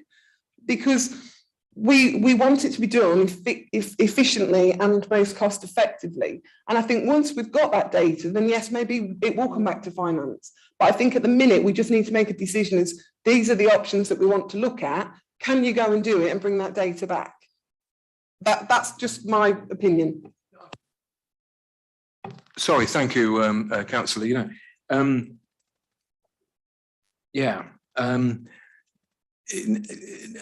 because we want it to be done efficiently and most cost effectively. And I think once we've got that data, then yes, maybe it will come back to finance. But I think at the minute, we just need to make a decision as these are the options that we want to look at. Can you go and do it and bring that data back? That's just my opinion. Sorry, thank you, councillor. You know, yeah.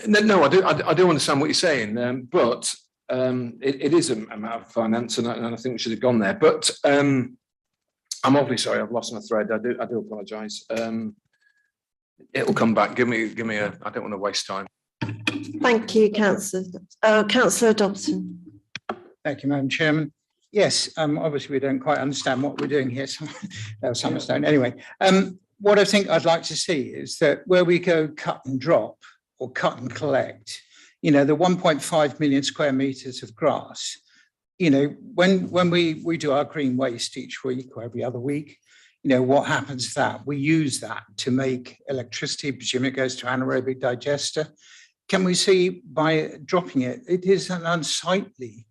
No, I do understand what you're saying, but it is a matter of finance, and I think we should have gone there. But I'm awfully sorry, I've lost my thread. I do apologise. It'll come back. Give me a. I don't want to waste time. Thank you, Councillor. Councillor Dobson. Thank you, Madam Chairman. Yes, obviously we don't quite understand what we're doing here. Some of us don't. Anyway, what I think I'd like to see is that where we go cut and drop or cut and collect, you know, the 1.5 million square metres of grass, you know, when we do our green waste each week or every other week, you know, what happens to that? We use that to make electricity, presumably it goes to anaerobic digester. Can we see by dropping it, it is an unsightly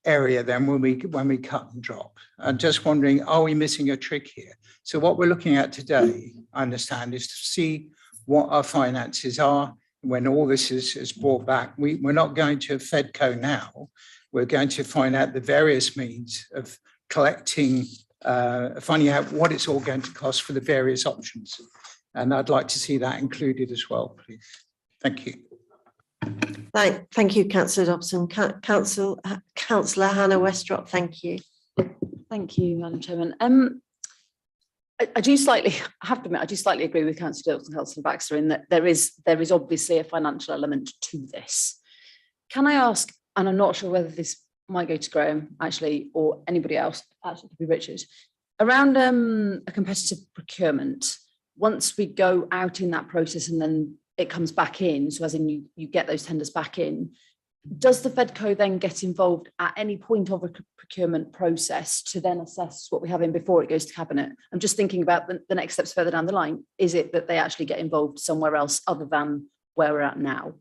area then when we cut and drop. I'm just wondering, are we missing a trick here? So what we're looking at today, I understand, is to see what our finances are when all this is brought back. We're not going to FedCo now. We're going to find out the various means of collecting, finding out what it's all going to cost for the various options. And I'd like to see that included as well, please. Thank you. Thank you, Councillor Dobson. Councillor Hannah Westrop, thank you. Thank you, Madam Chairman. I have to admit, I do slightly agree with Councillor Dilks and Councillor Baxter in that there is obviously a financial element to this. Can I ask, and I'm not sure whether this might go to Graham actually or anybody else, actually could be Richard, around a competitive procurement, once we go out in that process and then it comes back in, so as in you get those tenders back in, does the FedCo then get involved at any point of a procurement process to then assess what we have in before it goes to Cabinet? I'm just thinking about the next steps further down the line. Is it that they actually get involved somewhere else other than where we're at now?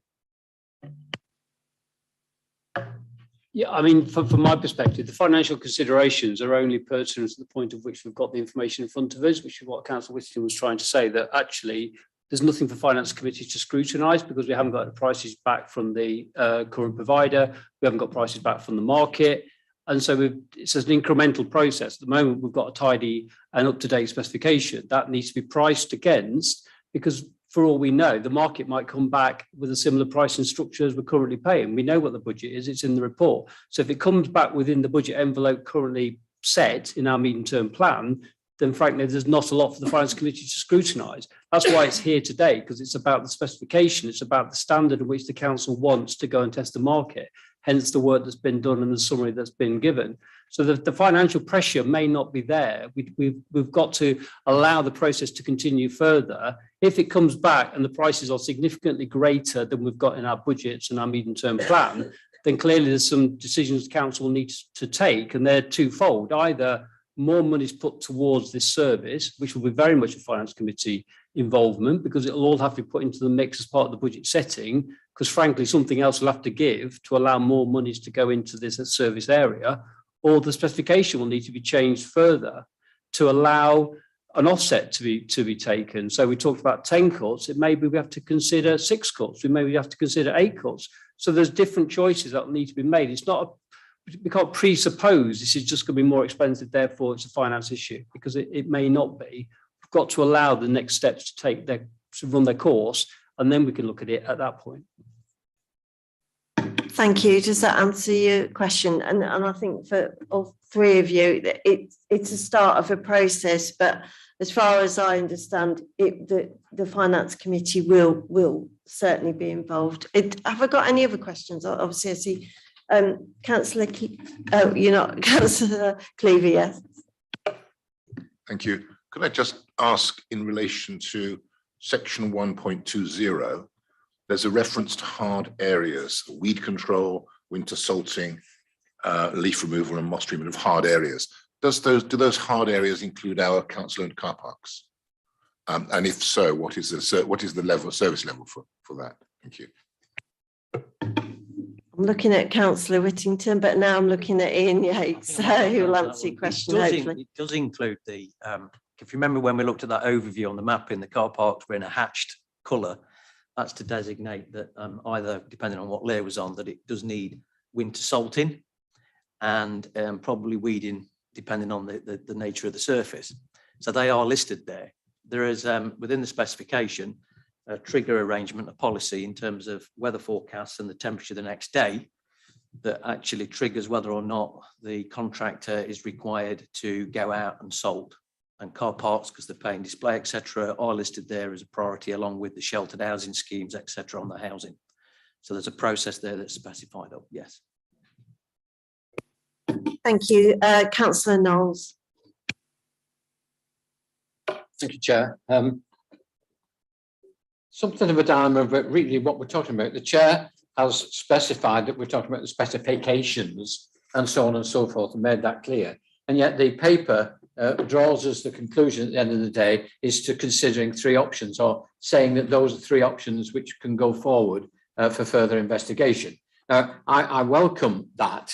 Yeah, I mean, from my perspective, the financial considerations are only pertinent to the point of which we've got the information in front of us, which is what Councillor Whittington was trying to say, that actually there's nothing for Finance Committee to scrutinise because we haven't got the prices back from the current provider. We haven't got prices back from the market. And so it's an incremental process. At the moment, we've got a tidy and up-to-date specification that needs to be priced against, because for all we know, the market might come back with a similar pricing structure as we're currently paying. We know what the budget is, it's in the report. So if it comes back within the budget envelope currently set in our medium-term plan, then frankly, there's not a lot for the Finance Committee to scrutinise. That's why it's here today, because it's about the specification, it's about the standard in which the council wants to go and test the market, hence the work that's been done and the summary that's been given. So the financial pressure may not be there. We've got to allow the process to continue further. If it comes back and the prices are significantly greater than we've got in our budgets and our medium-term plan, then clearly there's some decisions council needs to take, and they're twofold. Either more money is put towards this service, which will be very much a Finance Committee involvement, because it'll all have to be put into the mix as part of the budget setting, because frankly, something else will have to give to allow more monies to go into this service area, or the specification will need to be changed further to allow an offset to be taken. So we talked about 10 cuts, it maybe we have to consider 6 cuts, we maybe have to consider 8 cuts. So there's different choices that need to be made. It's not we can't presuppose this is just going to be more expensive, therefore it's a finance issue, because it may not be. We've got to allow the next steps to run their course, and then we can look at it at that point. Thank you. Does that answer your question? And I think for all three of you, it's a start of a process, but as far as I understand it, the Finance Committee will certainly be involved. Have I got any other questions? Obviously, I see Councillor, you're not Councillor Cleaver, yes. Thank you. Could I just ask in relation to section 1.20, there's a reference to hard areas, weed control, winter salting, leaf removal and moss treatment of hard areas. Do those hard areas include our council-owned car parks? And if so, what is the service level for that? Thank you. I'm looking at Councillor Whittington, but now I'm looking at Ian Yates, who will answer your question. It does include the, if you remember when we looked at that overview on the map, in the car parks were in a hatched colour. That's to designate that either, depending on what layer was on, that it does need winter salting and probably weeding depending on the nature of the surface. So they are listed there. There is within the specification a trigger arrangement, a policy in terms of weather forecasts and the temperature the next day that actually triggers whether or not the contractor is required to go out and salt. And car parks, because they're paying display, etc., are listed there as a priority along with the sheltered housing schemes, etc., on the housing. So there's a process there that's specified up, yes. Thank you. Councillor Knowles. Thank you, Chair. Something of a dilemma, but really what we're talking about. The Chair has specified that we're talking about the specifications and so on and so forth, and made that clear. And yet the paper draws us the conclusion at the end of the day is to considering three options, or saying that those are three options which can go forward for further investigation. Now, I welcome that.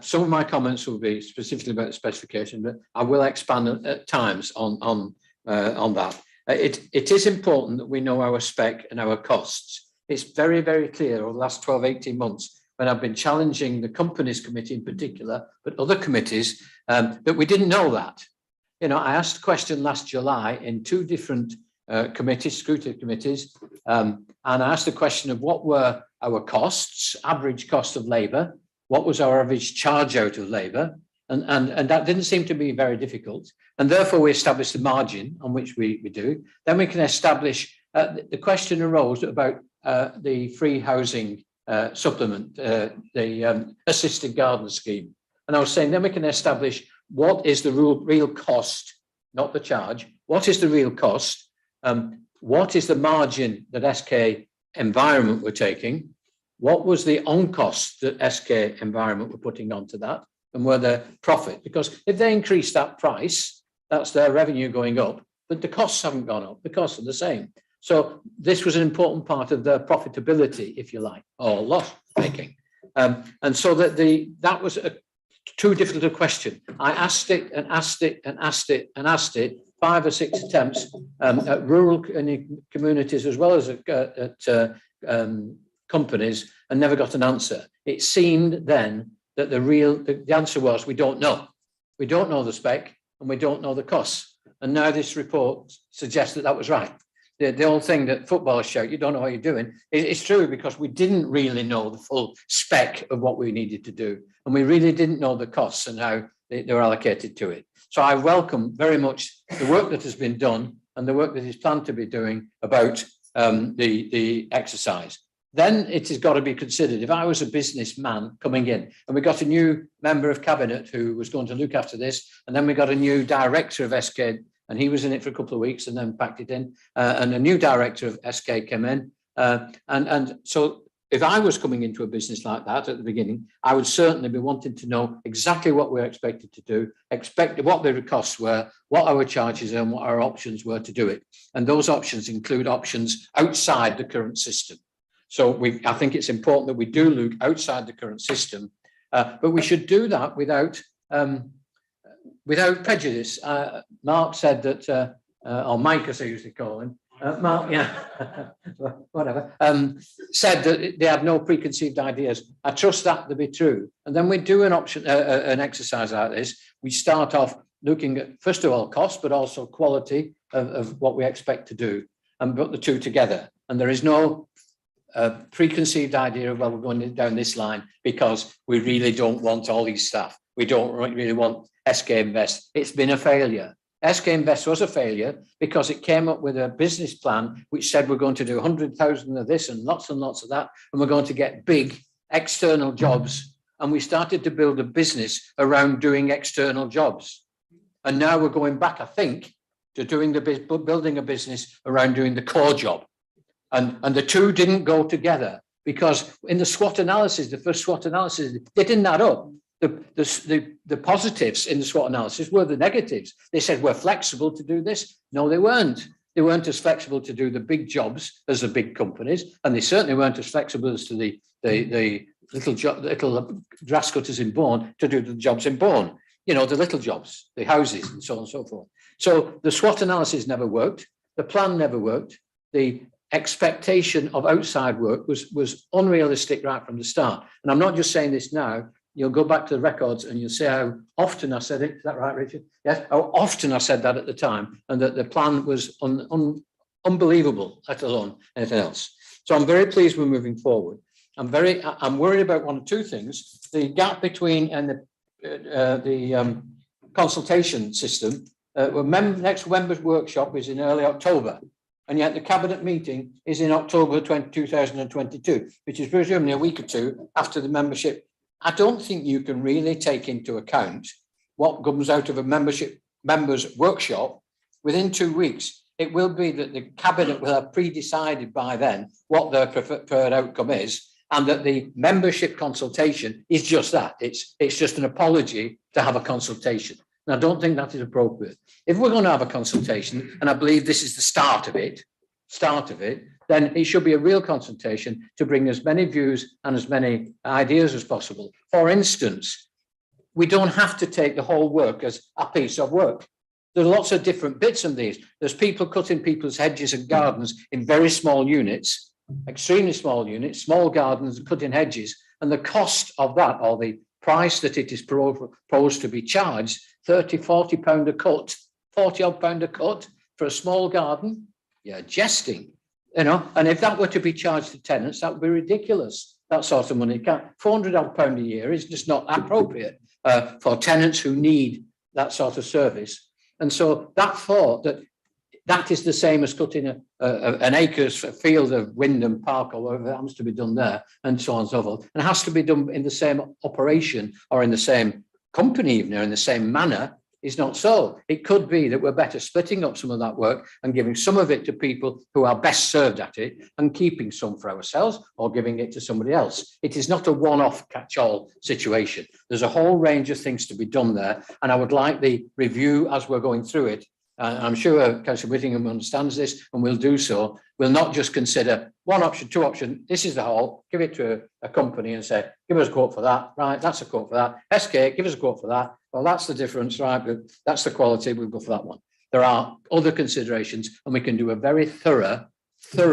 Some of my comments will be specifically about the specification, but I will expand at times on that. It is important that we know our spec and our costs. It's very, very clear over the last 12, 18 months when I've been challenging the companies committee in particular, but other committees, that we didn't know that. You know, I asked a question last July in two different committees, scrutiny committees, and I asked the question of what were our costs, average cost of labour, what was our average charge out of labour, and that didn't seem to be very difficult. And therefore we established the margin on which we do. Then we can establish, the question arose about the free housing supplement, the assisted garden scheme. And I was saying, then we can establish what is the real cost, not the charge. What is the real cost? What is the margin that SK Environment were taking? What was the on cost that SK Environment were putting onto that? And were the profit? Because if they increase that price, that's their revenue going up, but the costs haven't gone up. The costs are the same. So this was an important part of their profitability, if you like, or loss making. And so that was too difficult a question. I asked it and asked it and asked it and asked it 5 or 6 attempts at rural communities as well as at companies, and never got an answer. It seemed then that the answer was, we don't know. We don't know the spec and we don't know the costs. And now this report suggests that was right. The old thing that footballers shout, you don't know what you're doing. It's true, because we didn't really know the full spec of what we needed to do. And we really didn't know the costs and how they were allocated to it. So I welcome very much the work that has been done and the work that is planned to be doing about the exercise. Then it has got to be considered. If I was a businessman coming in and we got a new member of cabinet who was going to look after this, and then we got a new director of SK, and he was in it for a couple of weeks and then packed it in, and a new director of SK came in. And so if I was coming into a business like that at the beginning, I would certainly be wanting to know exactly what we're expected to do, what the costs were, what our charges are, and what our options were to do it. And those options include options outside the current system. So I think it's important that we do look outside the current system, but we should do that without prejudice. Mark said that, or Mike, as I usually call him, Mark, yeah, whatever, said that they had no preconceived ideas. I trust that to be true. And then we do an exercise like this. We start off looking at, first of all, cost, but also quality of what we expect to do, and put the two together. And there is no preconceived idea of, well, we're going down this line because we really don't want all these staff. We don't really want SK Invest. It's been a failure. SK Invest was a failure because it came up with a business plan which said we're going to do 100,000 of this and lots of that, and we're going to get big external jobs. And we started to build a business around doing external jobs. And now we're going back, I think, to building a business around doing the core job. And the two didn't go together, because in the SWOT analysis, the first SWOT analysis, they didn't add up. The positives in the SWOT analysis were the negatives. They said, we're flexible to do this. No, they weren't. They weren't as flexible to do the big jobs as the big companies. And they certainly weren't as flexible as to the little grass cutters in Bourne to do the jobs in Bourne. You know, the little jobs, the houses and so on and so forth. So the SWOT analysis never worked. The plan never worked. The expectation of outside work was unrealistic right from the start. And I'm not just saying this now, you'll go back to the records and you'll see how often I said it. Is that right, Richard? Yes, how often I said that at the time, and that the plan was unbelievable, let alone anything else. So I'm very pleased we're moving forward. I'm worried about one or two things: the gap between and the consultation system. Next members' workshop is in early October, and yet the cabinet meeting is in October 2022, which is presumably a week or two after the membership. I don't think you can really take into account what comes out of a members' workshop within 2 weeks. It will be that the cabinet will have pre-decided by then what their preferred outcome is, and that the membership consultation is just that. It's just an apology to have a consultation. And I don't think that is appropriate. If we're going to have a consultation, and I believe this is the start of it, then it should be a real consultation to bring as many views and as many ideas as possible. For instance, we don't have to take the whole work as a piece of work. There are lots of different bits in these. There's people cutting people's hedges and gardens in very small units, extremely small units, small gardens, cutting hedges, and the cost of that, or the price that it is proposed to be charged, £30–40 a cut, £40 a cut for a small garden. Yeah, jesting, you know. And if that were to be charged to tenants, that would be ridiculous. That sort of money, £400 a year is just not appropriate for tenants who need that sort of service. And so that thought that is the same as cutting an acre's field of Wyndham Park or whatever that happens to be done there, and so on and so forth. And it has to be done in the same operation or in the same company, even, or in the same manner, is not so. It could be that we're better splitting up some of that work and giving some of it to people who are best served at it, and keeping some for ourselves or giving it to somebody else. It is not a one-off catch-all situation. There's a whole range of things to be done there, and I would like the review as we're going through it. I'm sure Councillor Whittingham understands this, and will do so. We'll not just consider one option, two options. This is the whole. Give it to a company and say, give us a quote for that. Right, that's a quote for that. SK, give us a quote for that. Well, that's the difference, right? But that's the quality. We'll go for that one. There are other considerations, and we can do a very thorough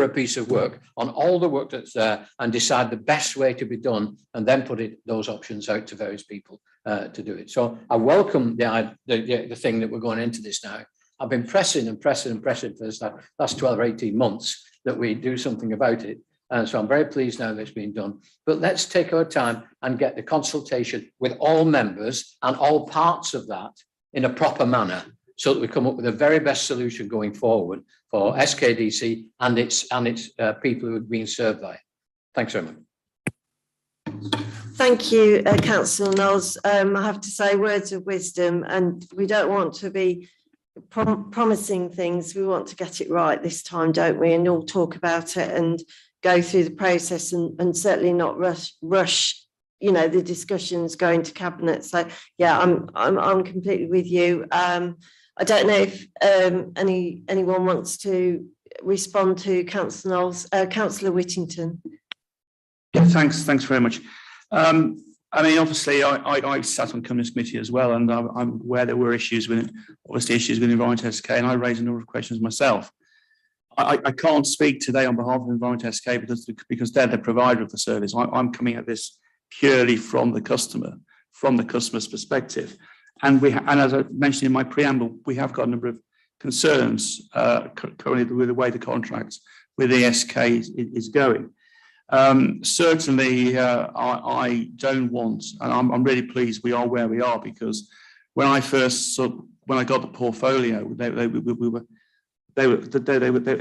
piece of work on all the work that's there, and decide the best way to be done, and then put those options out to various people to do it. So I welcome the thing that we're going into this now. I've been pressing for this last 12 or 18 months that we do something about it. And so I'm very pleased now that it's been done. But let's take our time and get the consultation with all members and all parts of that in a proper manner, so that we come up with the very best solution going forward for SKDC and its people who are being served by it. Thanks very much. Thank you, Councillor Knowles. I have to say, words of wisdom, and we don't want to be promising things. We want to get it right this time, don't we? And all talk about it and go through the process, and certainly not rush, you know, the discussions going to cabinet. So yeah, I'm completely with you. I don't know if anyone wants to respond to Councillor Knowles. Councillor Whittington. Yeah, thanks very much. I mean, obviously, I sat on Companies Committee as well, and I'm aware there were issues with Environment SK, and I raised a number of questions myself. I can't speak today on behalf of Environment SK because they're the provider of the service. I'm coming at this purely from the customer's perspective, and as I mentioned in my preamble, we have got a number of concerns currently with the way the contract with the SK is going. Certainly, I don't want, and I'm really pleased we are where we are, because when I got the portfolio, they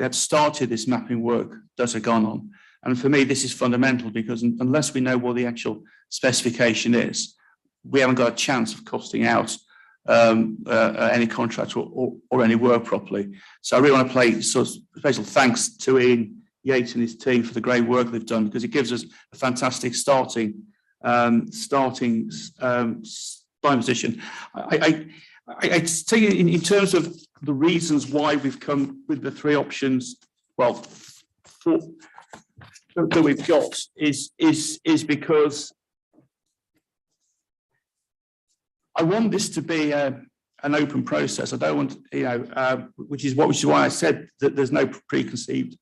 had started this mapping work that had gone on, and for me this is fundamental, because unless we know what the actual specification is, we haven't got a chance of costing out any contract or any work properly. So I really want to play sort of special thanks to Ian Yates and his team for the great work they've done, because it gives us a fantastic starting position. I tell you, in terms of the reasons why we've come with the three options, well, that we've got is because I want this to be an open process. I don't want, which is why I said that there's no preconceived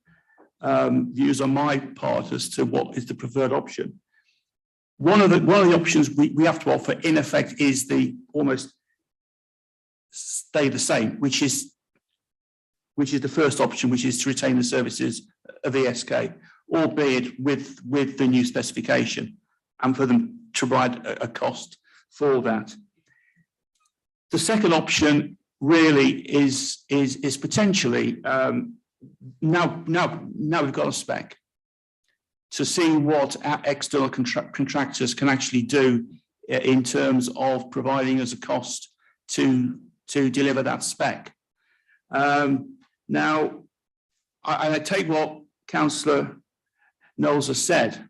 views on my part as to what is the preferred option. one of the options we have to offer, in effect, is the almost stay the same, which is the first option, which is to retain the services of ESK, albeit with the new specification, and for them to provide a cost for that. The second option really is potentially now we've got a spec, to see what our external contractors can actually do in terms of providing us a cost to deliver that spec. Now, I take what Councillor Knowles has said.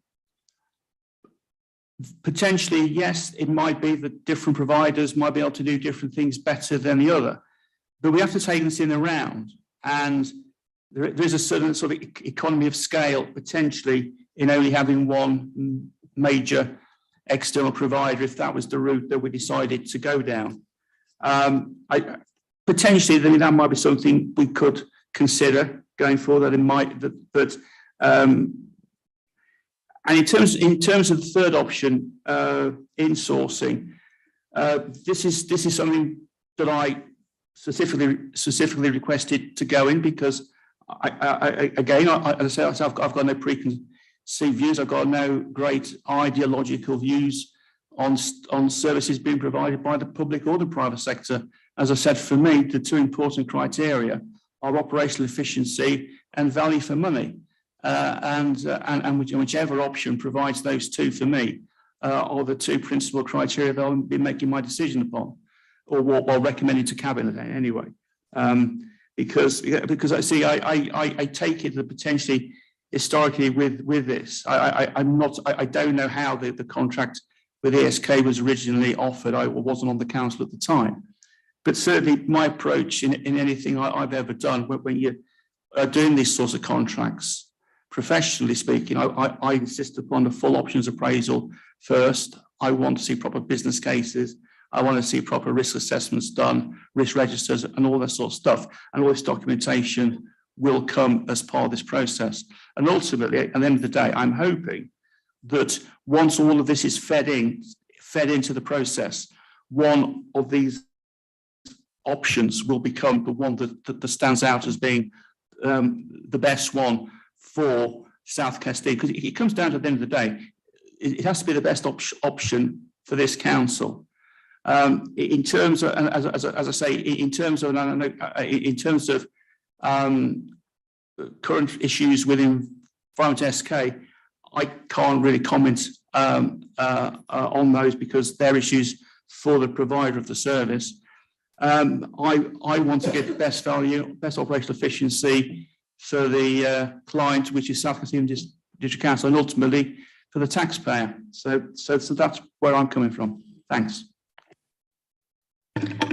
Potentially, yes, it might be that different providers might be able to do different things better than the other, but we have to take this in the round, and there is a certain sort of economy of scale potentially in only having one major external provider, if that was the route that we decided to go down. Potentially, that might be something we could consider going forward. And in terms of the third option, insourcing, this is something that I specifically requested to go in, because I've got no preconceived views. I've got no great ideological views on services being provided by the public or the private sector. As I said, for me, the two important criteria are operational efficiency and value for money. And whichever option provides those two for me are the two principal criteria that I'll be making my decision upon, or while recommending to Cabinet anyway. Because I see, I take it that potentially historically with this, I don't know how the contract with ESK was originally offered. I wasn't on the council at the time, but certainly my approach in anything I've ever done when you are doing these sorts of contracts, professionally speaking, I insist upon the full options appraisal first. I want to see proper business cases. I want to see proper risk assessments done, risk registers, and all that sort of stuff. And all this documentation will come as part of this process. And ultimately, at the end of the day, I'm hoping that once all of this is fed into the process, one of these options will become the one that stands out as being the best one for South Castile, because it comes down to the end of the day, it has to be the best option for this council. In terms of, as I say, in terms of current issues within Environment SK, I can't really comment on those because they're issues for the provider of the service. I want to get the best value, best operational efficiency for the client, which is South Castile District Council, and ultimately for the taxpayer. So that's where I'm coming from. Thanks.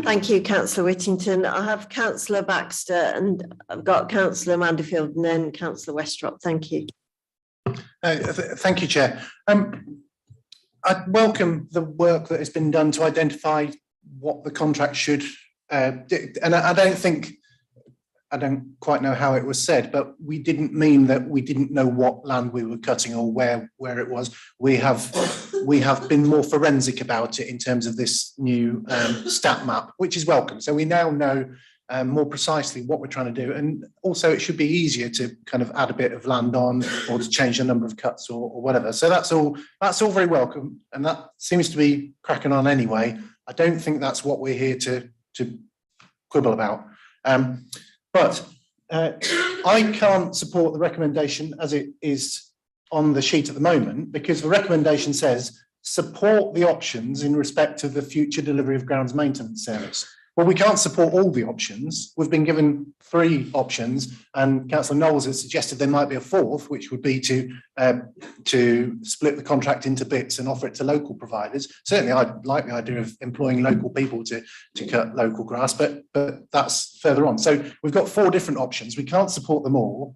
Thank you, Councillor Whittington. I have Councillor Baxter, and I've got Councillor Manderfield, and then Councillor Westrop. Thank you. Thank you, Chair. I welcome the work that has been done to identify what the contract should do. And I don't quite know how it was said, but we didn't mean that we didn't know what land we were cutting or where it was. We have been more forensic about it in terms of this new Statmap, which is welcome. So we now know more precisely what we're trying to do, and also it should be easier to kind of add a bit of land on or to change the number of cuts or whatever. So that's all very welcome, and that seems to be cracking on anyway. I don't think that's what we're here to quibble about. But I can't support the recommendation as it is on the sheet at the moment, because the recommendation says support the options in respect of the future delivery of grounds maintenance service. Well, we can't support all the options. We've been given 3 options, and Councillor Knowles has suggested there might be a 4th, which would be to split the contract into bits and offer it to local providers. Certainly, I'd like the idea of employing local people to cut local grass, but that's further on. So we've got 4 different options. We can't support them all.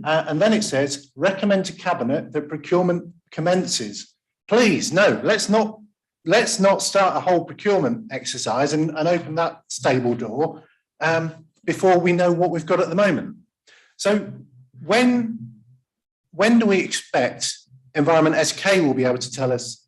And then it says, recommend to Cabinet that procurement commences. Please, no, let's not start a whole procurement exercise and open that stable door before we know what we've got at the moment. So when do we expect Environment SK will be able to tell us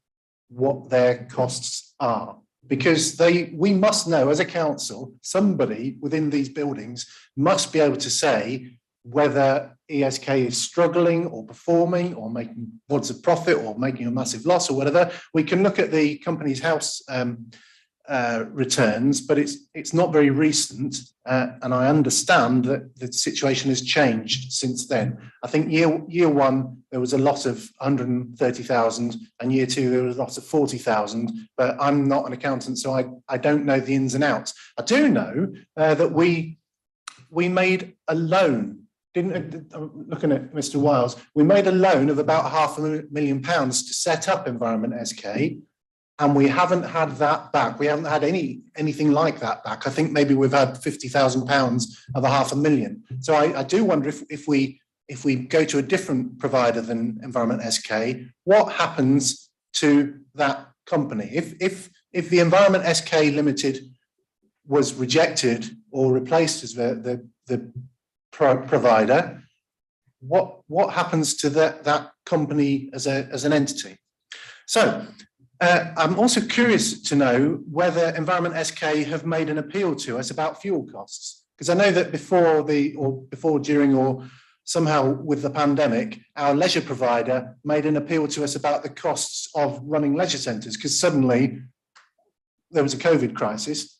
what their costs are. Because we must know as a council, somebody within these buildings must be able to say whether ESK is struggling or performing or making lots of profit or making a massive loss or whatever. We can look at the company's house returns, but it's not very recent. And I understand that the situation has changed since then. I think year one, there was a loss of 130,000 and year two, there was a loss of 40,000, but I'm not an accountant, so I don't know the ins and outs. I do know that we made a loan. I'm looking at Mr. Wiles, we made a loan of about £500,000 to set up Environment SK, and we haven't had that back. We haven't had anything like that back. I think maybe we've had £50,000 of £500,000. So I do wonder if we go to a different provider than Environment SK, what happens to that company? If the Environment SK Limited was rejected or replaced as the provider, what happens to that company as an entity? So I'm also curious to know whether Environment SK have made an appeal to us about fuel costs, because I know that before, during, or somehow with the pandemic, our leisure provider made an appeal to us about the costs of running leisure centres, because suddenly there was a COVID crisis.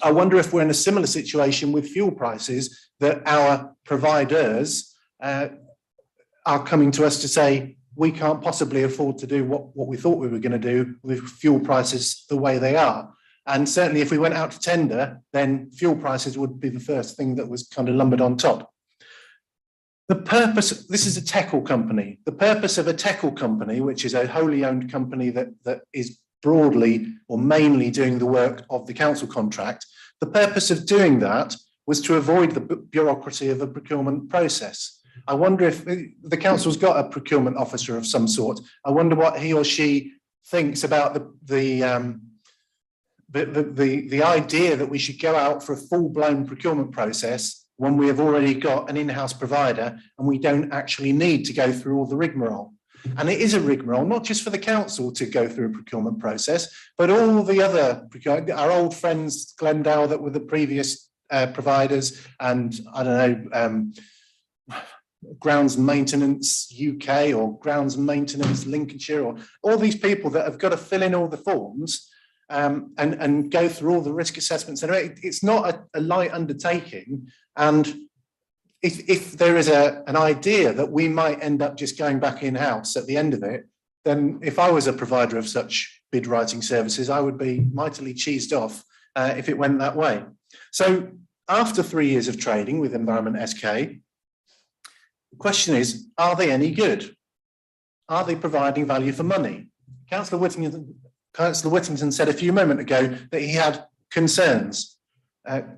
I wonder if we're in a similar situation with fuel prices, that our providers are coming to us to say, we can't possibly afford to do what we thought we were going to do with fuel prices the way they are. And certainly if we went out to tender, then fuel prices would be the first thing that was kind of lumbered on top. The purpose, this is a TECL company. The purpose of a TECL company, which is a wholly owned company that is broadly or mainly doing the work of the council contract, the purpose of doing that was to avoid the bureaucracy of a procurement process. I wonder if the council's got a procurement officer of some sort. I wonder what he or she thinks about the idea that we should go out for a full-blown procurement process when we have already got an in-house provider and we don't actually need to go through all the rigmarole. And it is a rigmarole, not just for the council to go through a procurement process, but all the other, our old friends, Glendale, that were the previous providers, and I don't know, Grounds Maintenance UK or Grounds Maintenance Lincolnshire, or all these people that have got to fill in all the forms and go through all the risk assessments. And it's not a light undertaking. And if there is an idea that we might end up just going back in-house at the end of it, then if I was a provider of such bid writing services, I would be mightily cheesed off if it went that way. So after 3 years of trading with Environment SK, the question is, are they any good? Are they providing value for money? Councillor Whittington said a few moments ago that he had concerns.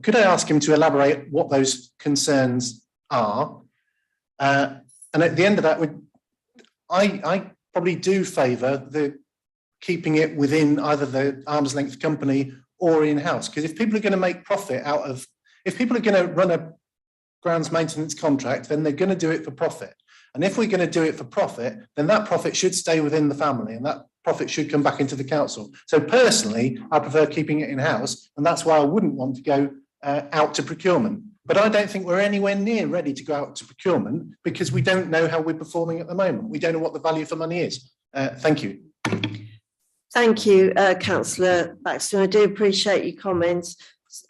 Could I ask him to elaborate what those concerns are? And at the end of that, I probably do favour the keeping it within either the arm's length company or in-house, because if people are going to make profit out of, if people are going to run a grounds maintenance contract, then they're going to do it for profit. And if we're going to do it for profit, then that profit should stay within the family and that profit should come back into the council. So personally, I prefer keeping it in-house, and that's why I wouldn't want to go out to procurement. But I don't think we're anywhere near ready to go out to procurement because we don't know how we're performing at the moment. We don't know what the value for money is. Thank you. Thank you, Councillor Baxter. I do appreciate your comments.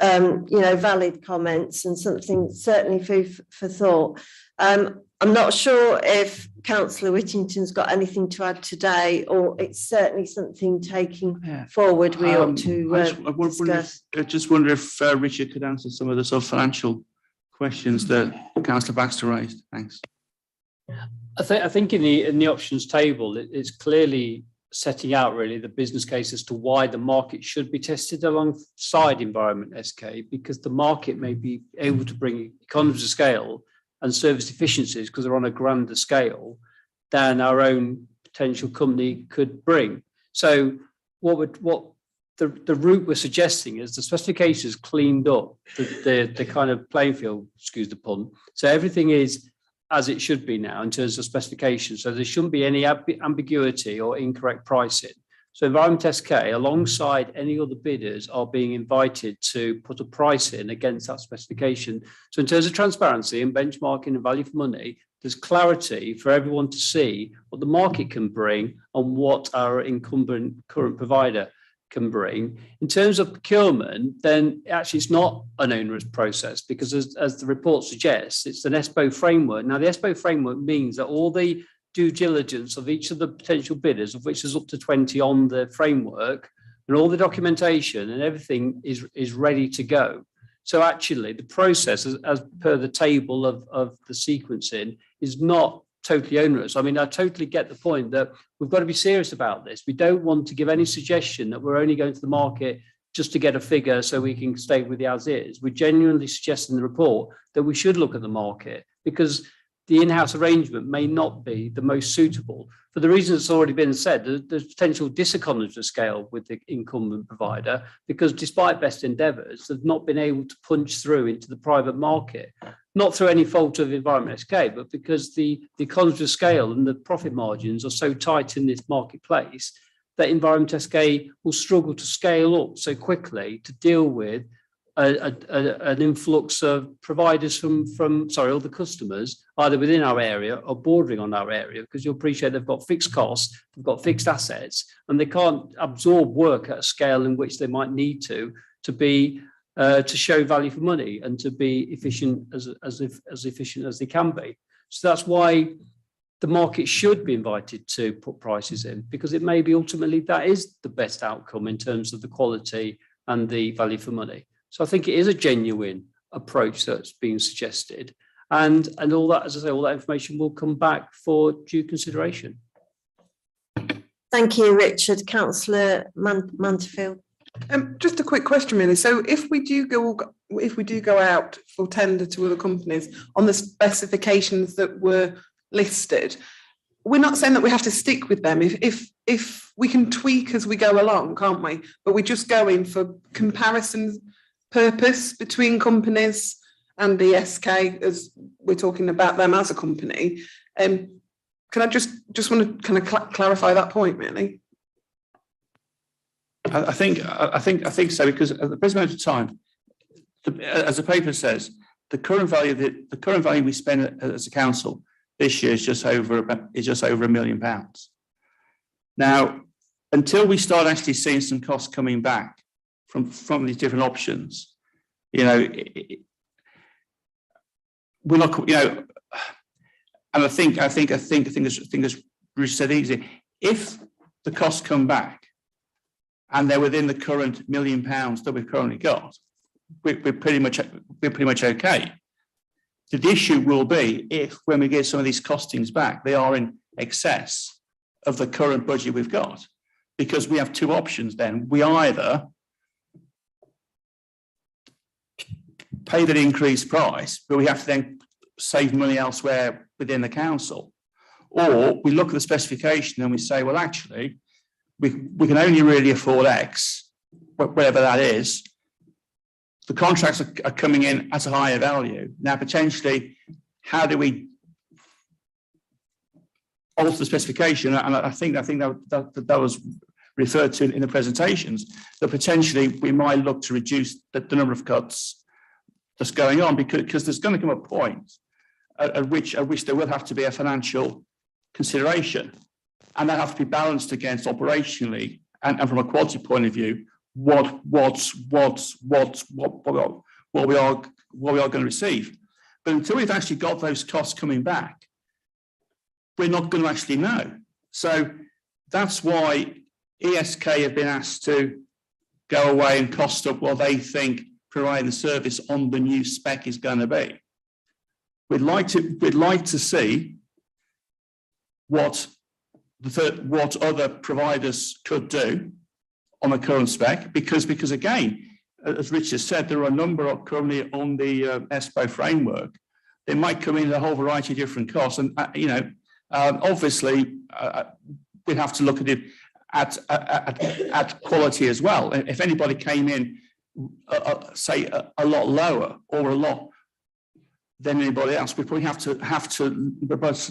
Valid comments and something certainly food for thought. I'm not sure if Councillor Whittington's got anything to add today, or it's certainly something taking forward we ought to discuss. I just wonder if Richard could answer some of the sort of financial questions that Councillor Baxter raised. Thanks. I think in the options table, it's clearly setting out really the business case as to why the market should be tested alongside Environment SK, because the market may be able to bring economies of scale and service efficiencies because they're on a grander scale than our own potential company could bring. So what the route we're suggesting is the specifications cleaned up the kind of playing field, excuse the pun. So everything is as it should be now in terms of specifications. So there shouldn't be any ambiguity or incorrect pricing. So Environment SK, alongside any other bidders, are being invited to put a price in against that specification. So in terms of transparency and benchmarking and value for money, there's clarity for everyone to see what the market can bring and what our incumbent current provider can bring. In terms of procurement, then actually it's not an onerous process, because as the report suggests, it's an ESPO framework. Now, the ESPO framework means that all the due diligence of each of the potential bidders, of which there's up to 20 on the framework, and all the documentation and everything is ready to go. So actually the process, as per the table of the sequencing, is not totally onerous. I mean, I totally get the point that we've got to be serious about this. We don't want to give any suggestion that we're only going to the market just to get a figure so we can stay with the as is. We genuinely suggest in the report that we should look at the market, because the in-house arrangement may not be the most suitable. For the reasons that's already been said, there's potential diseconomies of scale with the incumbent provider, because despite best endeavours, they've not been able to punch through into the private market, not through any fault of Environment SK, but because the economies of scale and the profit margins are so tight in this marketplace that Environment SK will struggle to scale up so quickly to deal with an influx of providers from all the customers, either within our area or bordering on our area, because you'll appreciate they've got fixed costs, they've got fixed assets, and they can't absorb work at a scale in which they might need to be to show value for money and to be efficient as efficient as they can be. So that's why the market should be invited to put prices in, because it may be ultimately that is the best outcome in terms of the quality and the value for money. So I think it is a genuine approach that's being suggested, and all that, as I say, all that information will come back for due consideration. Thank you, Richard. Councillor Manterfield. Just a quick question, really. So if we do go out for tender to other companies on the specifications that were listed, we're not saying that we have to stick with them. If we can tweak as we go along, can't we? But we just go in for comparisons purpose between companies and the SK, as we're talking about them as a company. Can I just want to kind of clarify that point, really? I think so, because at the present moment of time, as the paper says, the current value we spend as a council this year is just over £1 million. Now, until we start actually seeing some costs coming back from these different options, we're not, and I think as Bruce said, easy. If the costs come back and they're within the current £1 million that we've currently got, we're pretty much okay. The issue will be if, when we get some of these costings back, they are in excess of the current budget we've got, because we have two options. Then we either pay that increased price, but we have to then save money elsewhere within the council, or we look at the specification and we say, well, actually, we can only really afford X, whatever that is. The contracts are coming in at a higher value. Now, potentially, how do we alter the specification? And I think that was referred to in the presentations, that potentially we might look to reduce the number of cuts that's going on, because there's going to come a point at which there will have to be a financial consideration, and that have to be balanced against operationally and from a quality point of view what we are going to receive. But until we've actually got those costs coming back, we're not going to actually know. So that's why ESK have been asked to go away and cost up what they think providing the service on the new spec is going to be. We'd like to see what other providers could do on the current spec, because again, as Richard said, there are a number of currently on the ESPO framework. They might come in at a whole variety of different costs, and obviously we'd have to look at it at quality as well. If anybody came in, say a lot lower or a lot than anybody else, we probably have to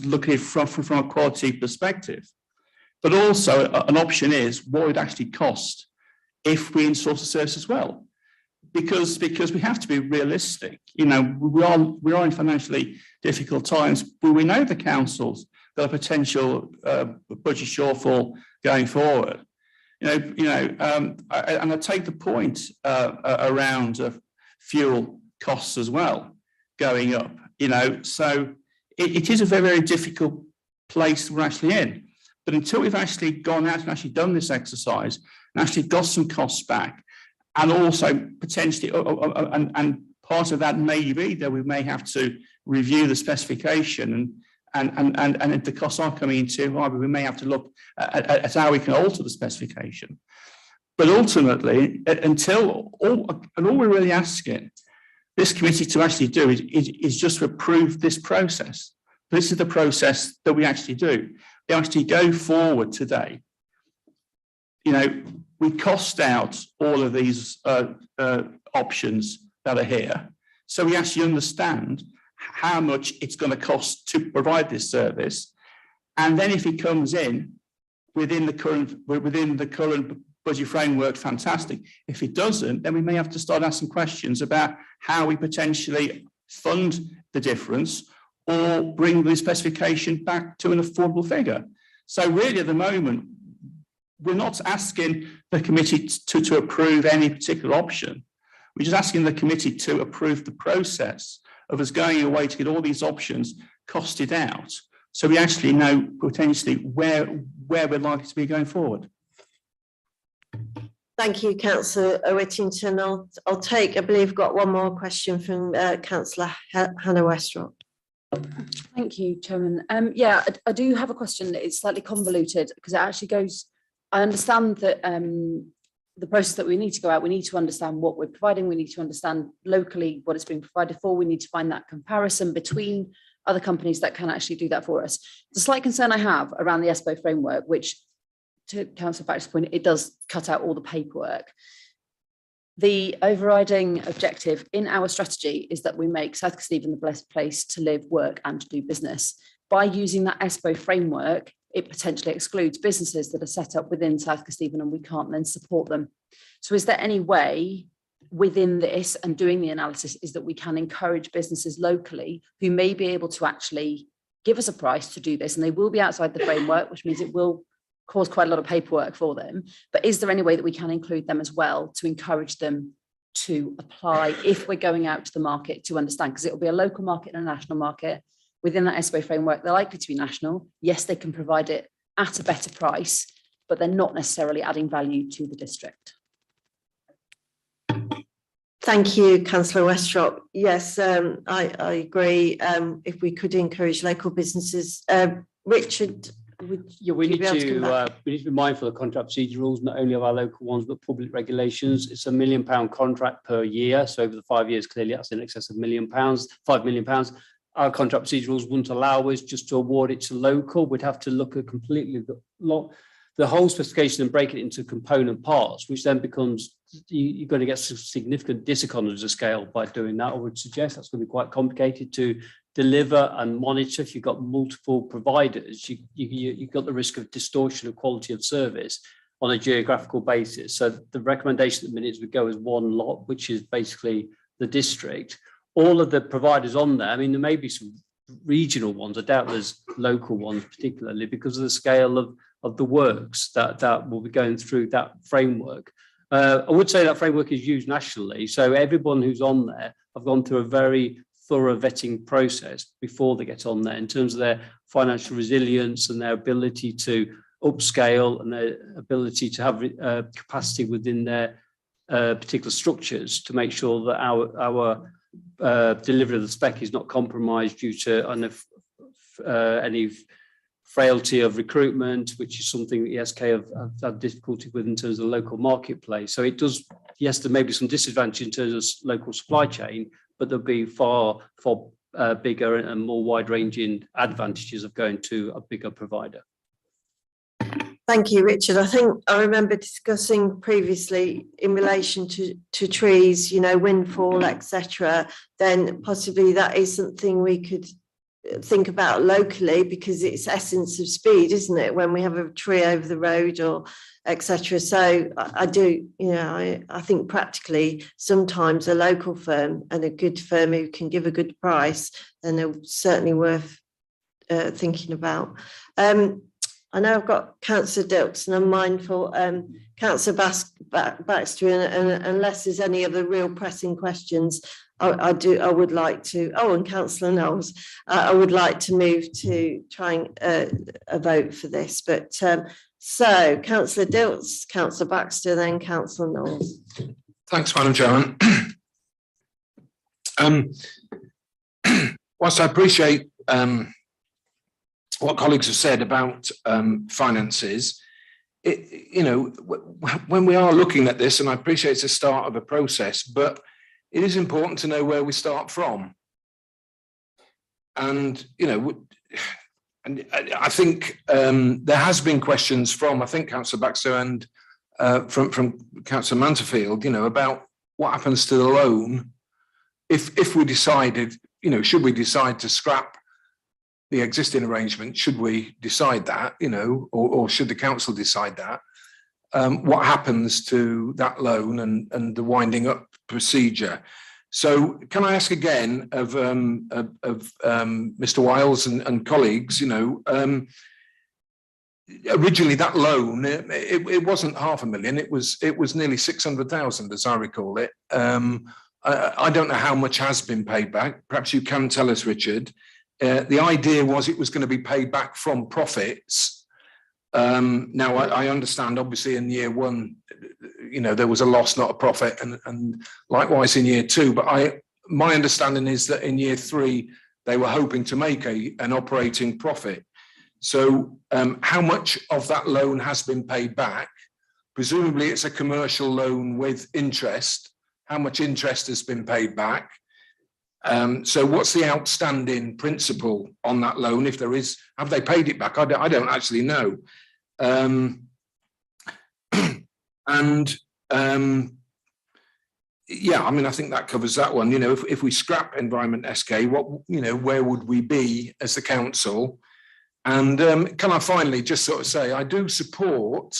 look at it from a quality perspective. But also an option is what would it actually cost if we insource the service as well? Because we have to be realistic. You know, we are in financially difficult times, but we know the councils got a potential budget shortfall going forward. And I take the point around fuel costs as well going up. You know, so it is a very, very difficult place we're actually in. But until we've actually gone out and actually done this exercise and actually got some costs back, and also potentially, and part of that may be that we may have to review the specification, and if the costs are coming in too high, we may have to look at how we can alter the specification. But ultimately, all we're really asking this committee to actually do is just to approve this process. This is the process that we actually do. We actually go forward today. You know, we cost out all of these options that are here. So we actually understand how much it's going to cost to provide this service. And then if it comes in within the current budget framework, fantastic. If it doesn't, then we may have to start asking questions about how we potentially fund the difference or bring the specification back to an affordable figure. So really at the moment, we're not asking the committee to approve any particular option. We're just asking the committee to approve the process of us going away to get all these options costed out. So we actually know potentially where we're likely to be going forward. Thank you, Councillor Whittington. I'll take, I believe, got one more question from Councillor Hannah Westropp. Thank you, Chairman. Yeah, I do have a question that is slightly convoluted because it actually goes, I understand that the process that we need to go out, we need to understand what we're providing, we need to understand locally what it's being provided for, we need to find that comparison between other companies that can actually do that for us. The slight concern I have around the ESPO framework, which to Councillor Baxter's point, it does cut out all the paperwork. The overriding objective in our strategy is that we make South Kesteven the best place to live, work and to do business. By using that ESPO framework, it potentially excludes businesses that are set up within South Kesteven and we can't then support them. So is there any way within this and doing the analysis is that we can encourage businesses locally who may be able to actually give us a price to do this, and they will be outside the framework, which means it will cause quite a lot of paperwork for them. But is there any way that we can include them as well to encourage them to apply if we're going out to the market to understand? Because it will be a local market and a national market. Within that ESPO framework, they're likely to be national. Yes, they can provide it at a better price, but they're not necessarily adding value to the district. Thank you, Councillor Westropp. Yes, I agree. If we could encourage local businesses. Richard, we need to be mindful of contract procedure rules, not only of our local ones, but public regulations. It's £1 million contract per year. So over the 5 years, clearly that's in excess of £1 million, £5 million. Our contract procedure rules wouldn't allow us just to award it to local. We'd have to look at completely the whole specification and break it into component parts, which then becomes, you're going to get significant diseconomies of scale by doing that. I would suggest that's going to be quite complicated to deliver and monitor. If you've got multiple providers, you've got the risk of distortion of quality of service on a geographical basis. So the recommendation at the minute is we go as one lot, which is basically the district. All of the providers on there, I mean, there may be some regional ones. I doubt there's local ones, particularly because of the scale of the works that will be going through that framework. I would say that framework is used nationally. So everyone who's on there have gone through a very thorough vetting process before they get on there in terms of their financial resilience and their ability to upscale and their ability to have capacity within their particular structures to make sure that our delivery of the spec is not compromised due to any frailty of recruitment, which is something that ESK have had difficulty with in terms of the local marketplace. So it does, yes, there may be some disadvantage in terms of local supply chain, but there'll be far bigger and more wide-ranging advantages of going to a bigger provider. Thank you, Richard. I think I remember discussing previously in relation to trees, you know, windfall, etc. Then possibly that is something we could think about locally, because it's essence of speed, isn't it? When we have a tree over the road or etc. So I do, you know, I think practically sometimes a local firm and a good firm who can give a good price, then they're certainly worth thinking about. I know I've got Councillor Dilks, and I'm mindful, Councillor Baxter, and unless there's any other real pressing questions, I would like to, and Councillor Knowles, I would like to move to trying a vote for this. But so Councillor Dilks, Councillor Baxter, then Councillor Knowles. Thanks, Madam Chairman. Whilst I appreciate what colleagues have said about finances, you know, when we are looking at this, and I appreciate it's a start of a process, but it is important to know where we start from. And, you know, and I think there has been questions from, I think, Councillor Baxter and from Councillor Manterfield, you know, about what happens to the loan if we decided, you know, should we decide to scrap the existing arrangement, should we decide that, you know, or should the council decide that? What happens to that loan and the winding up procedure? So can I ask again of Mr. Wiles and colleagues, you know, originally that loan, it wasn't 500,000, it was nearly 600,000 as I recall it. I don't know how much has been paid back. Perhaps you can tell us, Richard. The idea was it was going to be paid back from profits. Now, I understand, obviously, in year one, you know, there was a loss, not a profit, and likewise in year two. But my understanding is that in year three, they were hoping to make an operating profit. So how much of that loan has been paid back? Presumably, it's a commercial loan with interest. How much interest has been paid back? So what's the outstanding principal on that loan? If there is, have they paid it back? I don't actually know. Yeah, I mean, I think that covers that one. You know, if we scrap Environment SK, what, you know, where would we be as the council? And can I finally just sort of say, I do support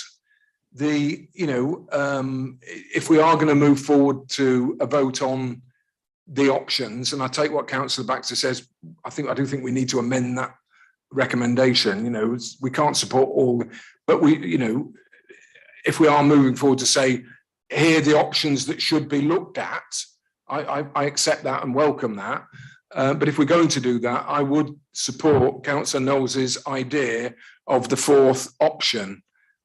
the, you know, if we are going to move forward to a vote on the options, and I take what Councillor Baxter says, I do think we need to amend that recommendation. You know, we can't support all, but we, you know, if we are moving forward to say, here are the options that should be looked at, I accept that and welcome that. But if we're going to do that, I would support Councillor Knowles's idea of the fourth option.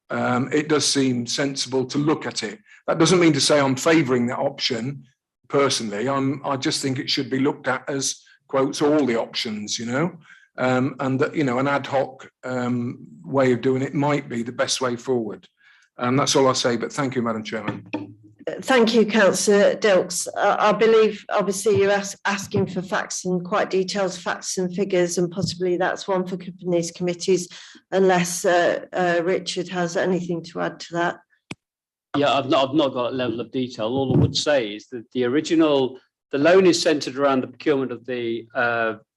It does seem sensible to look at it. That doesn't mean to say I'm favouring that option. Personally, I just think it should be looked at as, quotes, all the options, you know, and that, you know, an ad hoc way of doing it might be the best way forward. That's all I'll say, but thank you, Madam Chairman. Thank you, Councillor Dilks. I believe, obviously, you're asking for facts and quite detailed facts and figures, and possibly that's one for companies committees, unless Richard has anything to add to that. Yeah, I've not got a level of detail. All I would say is that the loan is centred around the procurement of the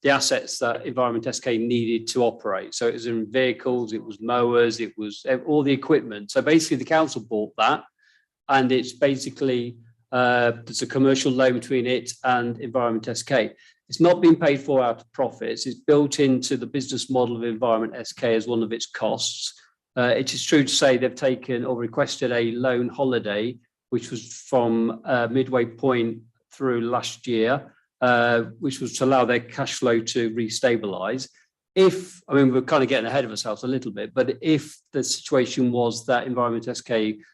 assets that Environment SK needed to operate. So it was in vehicles, it was mowers, it was all the equipment. So basically, the council bought that, and it's basically there's a commercial loan between it and Environment SK. It's not being paid for out of profits. It's built into the business model of Environment SK as one of its costs. It is true to say they've taken or requested a loan holiday, which was from midway point through last year, which was to allow their cash flow to restabilise. I mean, we're kind of getting ahead of ourselves a little bit, but if the situation was that Environment SK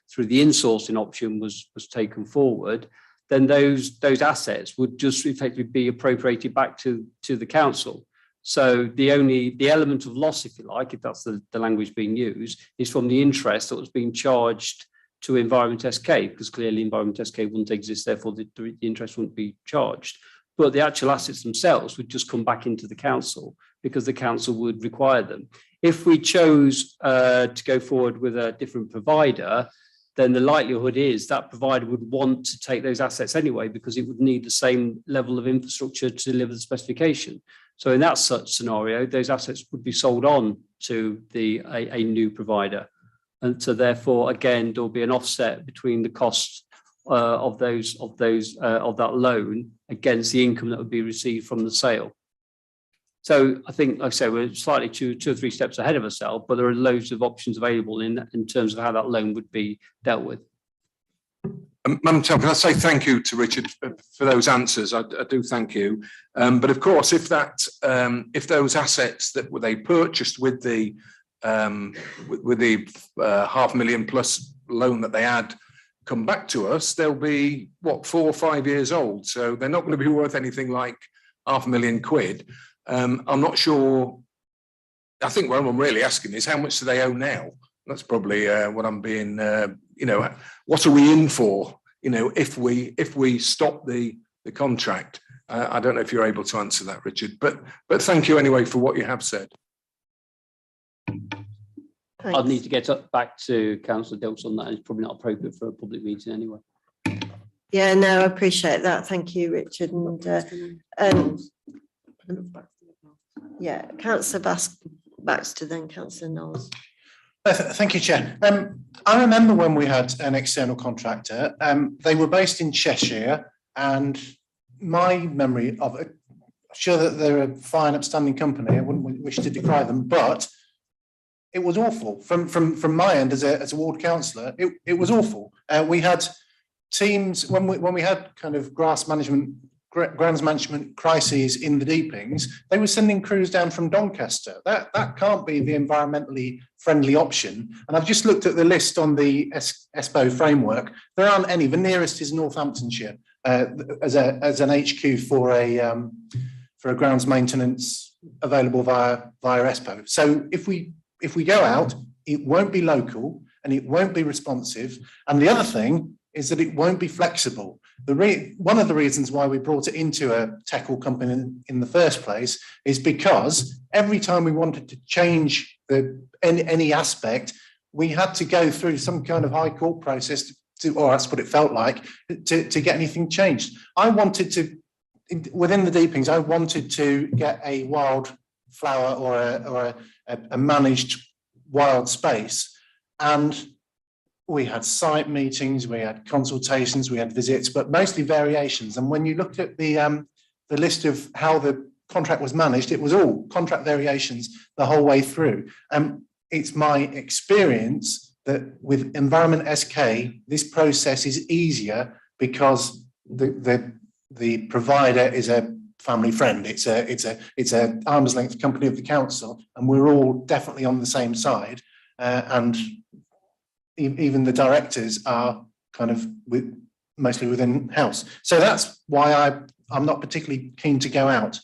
through the insourcing option was taken forward, then those assets would just effectively be appropriated back to the council. So the element of loss, if you like, if that's the language being used, is from the interest that was being charged to Environment SK, because clearly Environment SK wouldn't exist, therefore the interest wouldn't be charged. But the actual assets themselves would just come back into the council because the council would require them. If we chose to go forward with a different provider, then the likelihood is that provider would want to take those assets anyway, because it would need the same level of infrastructure to deliver the specification. So in that such scenario, those assets would be sold on to a new provider. And so therefore, again, there'll be an offset between the costs of that loan against the income that would be received from the sale. So I think, like I say, we're slightly two or three steps ahead of ourselves, but there are loads of options available in terms of how that loan would be dealt with. Madam Chair, can I say thank you to Richard for those answers? I do thank you. But of course, if those assets that they purchased with the £500,000 plus loan that they had come back to us, they'll be what, 4 or 5 years old. So they're not going to be worth anything like £500,000. I'm not sure. I think what I'm really asking is how much do they owe now? That's probably what I'm being. What are we in for? If we stop the contract. I don't know if you're able to answer that, Richard. But thank you anyway for what you have said. I'd need to get back to Councillor Dilks on that. It's probably not appropriate for a public meeting anyway. Yeah, no, I appreciate that. Thank you, Richard. And yeah, Councillor Baxter, then Councillor Knowles. Thank you, Chair. I remember when we had an external contractor, they were based in Cheshire, and my memory of it, sure that they're a fine, upstanding company. I wouldn't wish to decry them, but it was awful. From my end as a ward councillor, it was awful. We had teams when we had kind of grounds management crises in the Deepings. They were sending crews down from Doncaster. That can't be the environmentally friendly option. And I've just looked at the list on the ESPO framework. There aren't any. The nearest is Northamptonshire as an HQ for a grounds maintenance available via ESPO. So if we go out, it won't be local and it won't be responsive. And the other thing is that it won't be flexible. One of the reasons why we brought it into a tackle company in the first place is because every time we wanted to change any aspect, we had to go through some kind of high court process or that's what it felt like, to get anything changed. I wanted to, within the Deepings, I wanted to get a wild flower or a managed wild space, and we had site meetings, we had consultations, we had visits, but mostly variations. And when you looked at the list of how the contract was managed, it was all contract variations the whole way through. It's my experience that with Environment SK, this process is easier because the provider is a family friend. It's a arm's length company of the council, and we're all definitely on the same side. And even the directors are kind of mostly within house. So that's why I'm not particularly keen to go out.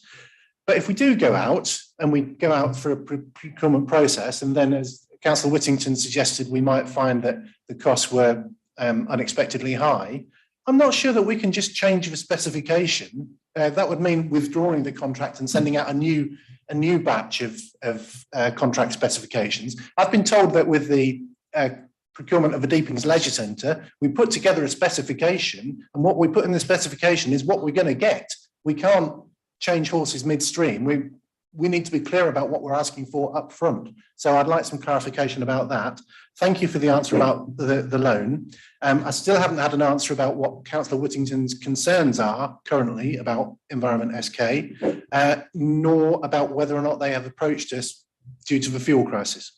But if we do go out, and we go out for a procurement process, and then as Councillor Whittington suggested, we might find that the costs were unexpectedly high, I'm not sure that we can just change the specification. That would mean withdrawing the contract and sending out a new batch of contract specifications. I've been told that with the procurement of a Deepings Leisure Centre, we put together a specification, and what we put in the specification is what we're going to get. We can't change horses midstream. We need to be clear about what we're asking for up front. So I'd like some clarification about that. Thank you for the answer about the loan. I still haven't had an answer about what Councillor Whittington's concerns are currently about Environment SK, nor about whether or not they have approached us due to the fuel crisis.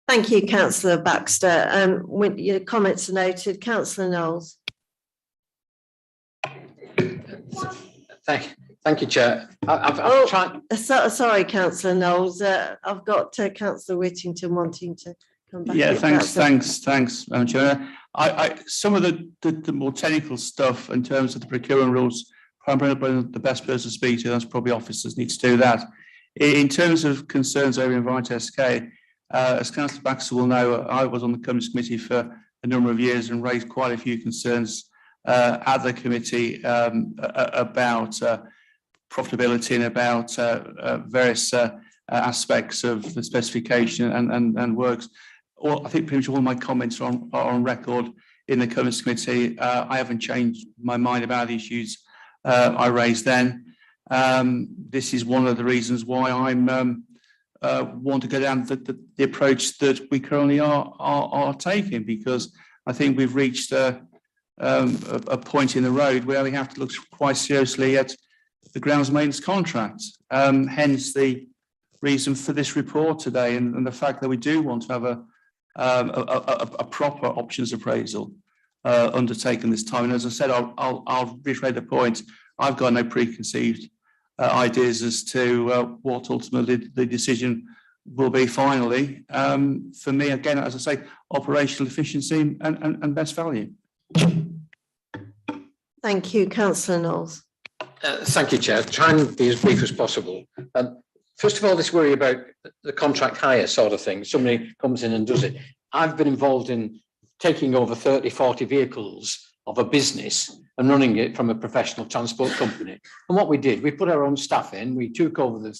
Thank you, Councillor Baxter. Your comments are noted. Councillor Knowles. Thank you, Chair. I've tried. Sorry, Councillor Knowles. I've got Councillor Whittington wanting to come back. Yeah, thanks, Madam Chair. Some of the more technical stuff in terms of the procurement rules, primarily the best person to speak to, that's probably officers need to do that. In terms of concerns over Environment SK, as Councillor Baxter will know, I was on the Cummins Committee for a number of years and raised quite a few concerns at the committee about profitability and about various aspects of the specification and works. I think pretty much all my comments are on record in the Cummins Committee. I haven't changed my mind about the issues I raised then. This is one of the reasons why I'm want to go down the approach that we currently are taking, because I think we've reached a point in the road where we have to look quite seriously at the grounds maintenance contract. Hence the reason for this report today, and the fact that we do want to have a proper options appraisal undertaken this time. And as I said, I'll reiterate the point. I've got no preconceived ideas as to what ultimately the decision will be finally. For me, again, as I say, operational efficiency and best value. Thank you, Councillor Knowles. Thank you, Chair. Try and be as brief as possible. First of all, this worry about the contract hire sort of thing. Somebody comes in and does it. I've been involved in taking over 30, 40 vehicles of a business and running it from a professional transport company. And what we did, we put our own staff in, we took over the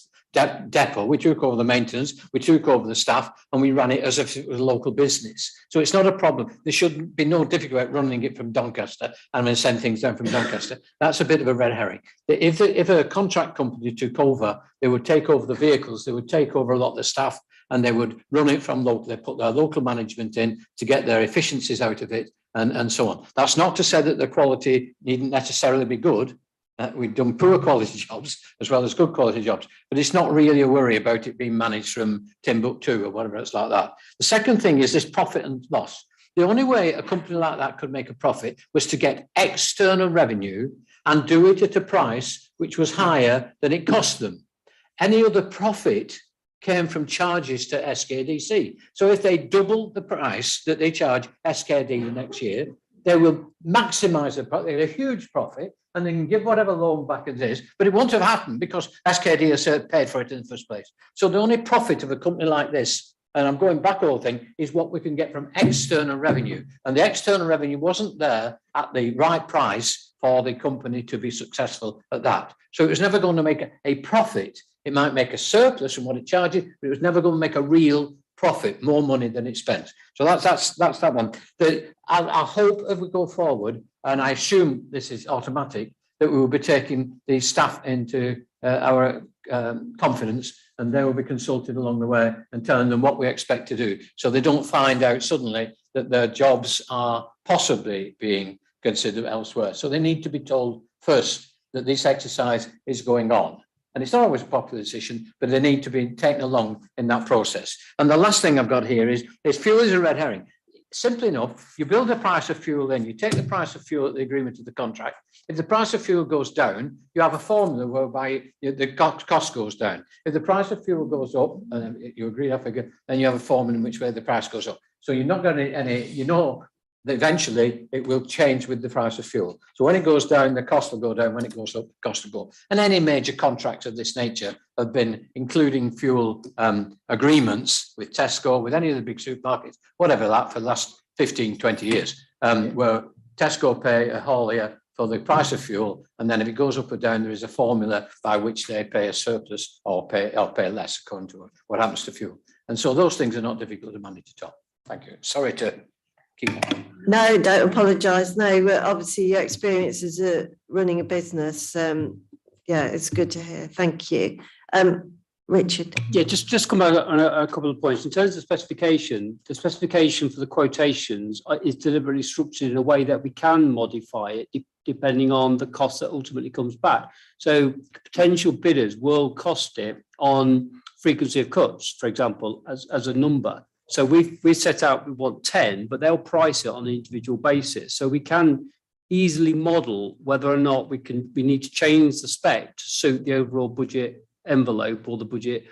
depot, we took over the maintenance, we took over the staff, and we ran it as if it was a local business. So it's not a problem. There should be no difficulty running it from Doncaster and then send things down from Doncaster. That's a bit of a red herring. If a contract company took over, they would take over the vehicles, they would take over a lot of the staff, and they would run it from local. They put their local management in to get their efficiencies out of it, and so on. That's not to say that the quality needn't necessarily be good. We've done poor quality jobs as well as good quality jobs, but it's not really a worry about it being managed from Timbuktu or whatever it's like that. The second thing is this profit and loss. The only way a company like that could make a profit was to get external revenue and do it at a price which was higher than it cost them. Any other profit came from charges to SKDC. So if they double the price that they charge SKD the next year, they will maximise the profit. They get a huge profit and they can give whatever loan back it is, but it won't have happened because SKD has paid for it in the first place. So the only profit of a company like this, and I'm going back all thing, is what we can get from external revenue. And the external revenue wasn't there at the right price for the company to be successful at that. So it was never going to make a profit. It might make a surplus from what it charges, but it was never going to make a real profit, more money than it spent. So that's that one. I hope as we go forward, and I assume this is automatic, that we will be taking the staff into our confidence, and they will be consulted along the way and telling them what we expect to do, so they don't find out suddenly that their jobs are possibly being considered elsewhere. So they need to be told first that this exercise is going on. And it's not always a popular decision, but they need to be taken along in that process. And the last thing I've got here is fuel is a red herring. Simply enough, you build the price of fuel in, you take the price of fuel at the agreement of the contract. If the price of fuel goes down, you have a formula whereby the cost goes down. If the price of fuel goes up, and you agree that figure, then you have a formula in which way the price goes up. So you're not going to any, you know, that eventually it will change with the price of fuel. So when it goes down, the cost will go down. When it goes up, the cost will go up. And any major contracts of this nature have been including fuel agreements with Tesco, with any of the big supermarkets, whatever that, for the last 15, 20 years, where Tesco pay a haulier for the price of fuel. And then if it goes up or down, there is a formula by which they pay a surplus or pay less according to what happens to fuel. And so those things are not difficult to manage at all. Thank you. Sorry to keep on. No, don't apologise. No, obviously your experience as running a business, yeah, it's good to hear. Thank you. Richard. Yeah, just come back on a couple of points. In terms of specification, the specification for the quotations is deliberately structured in a way that we can modify it depending on the cost that ultimately comes back. So potential bidders will cost it on frequency of cuts, for example, as a number. So we set out we want 10, but they'll price it on an individual basis. So we can easily model whether or not we need to change the spec to suit the overall budget envelope or the budget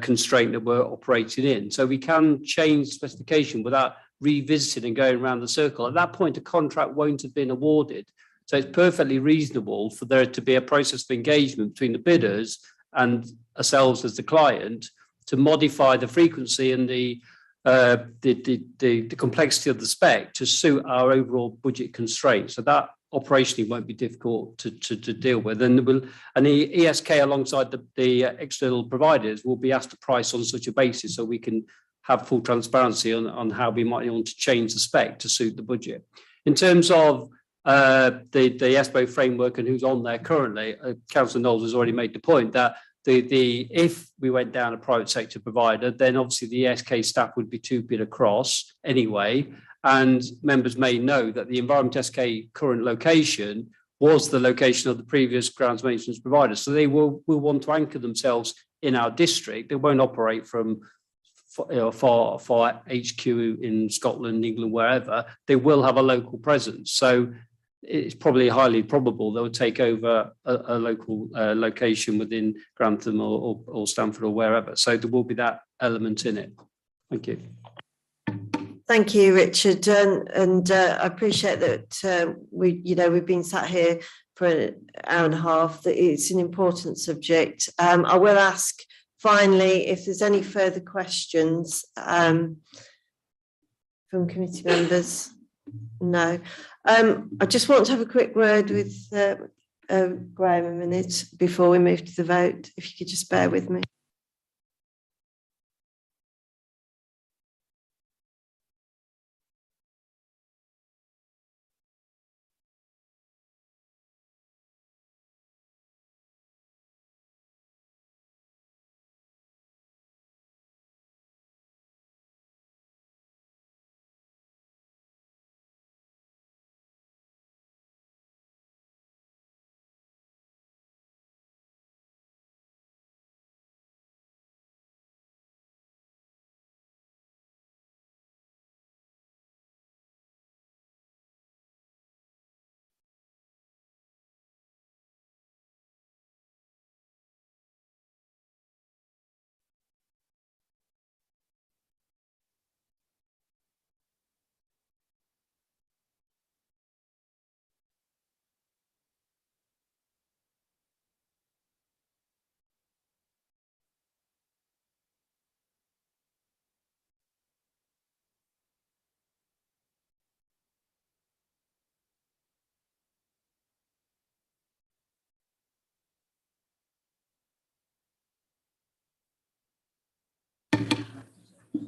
constraint that we're operating in. So we can change the specification without revisiting and going around the circle. At that point, a contract won't have been awarded. So it's perfectly reasonable for there to be a process of engagement between the bidders and ourselves as the client to modify the frequency and the complexity of the spec to suit our overall budget constraints. So that operationally won't be difficult to deal with. And the ESK alongside the external providers will be asked to price on such a basis so we can have full transparency on how we might want to change the spec to suit the budget. In terms of the ESPO framework and who's on there currently, Councillor Knowles has already made the point that if we went down a private sector provider, then obviously the ESK staff would be 2 bid across anyway. And members may know that the Environment SK current location was the location of the previous grounds maintenance provider. So they will want to anchor themselves in our district. They won't operate from far HQ in Scotland, England, wherever. They will have a local presence. So it's probably highly probable they'll take over a local location within Grantham or Stamford or wherever. So there will be that element in it. Thank you. Thank you, Richard, and I appreciate that we've been sat here for an hour and a half. That it's an important subject. I will ask finally if there's any further questions from committee members. No. I just want to have a quick word with Graham a minute before we move to the vote. If you could just bear with me.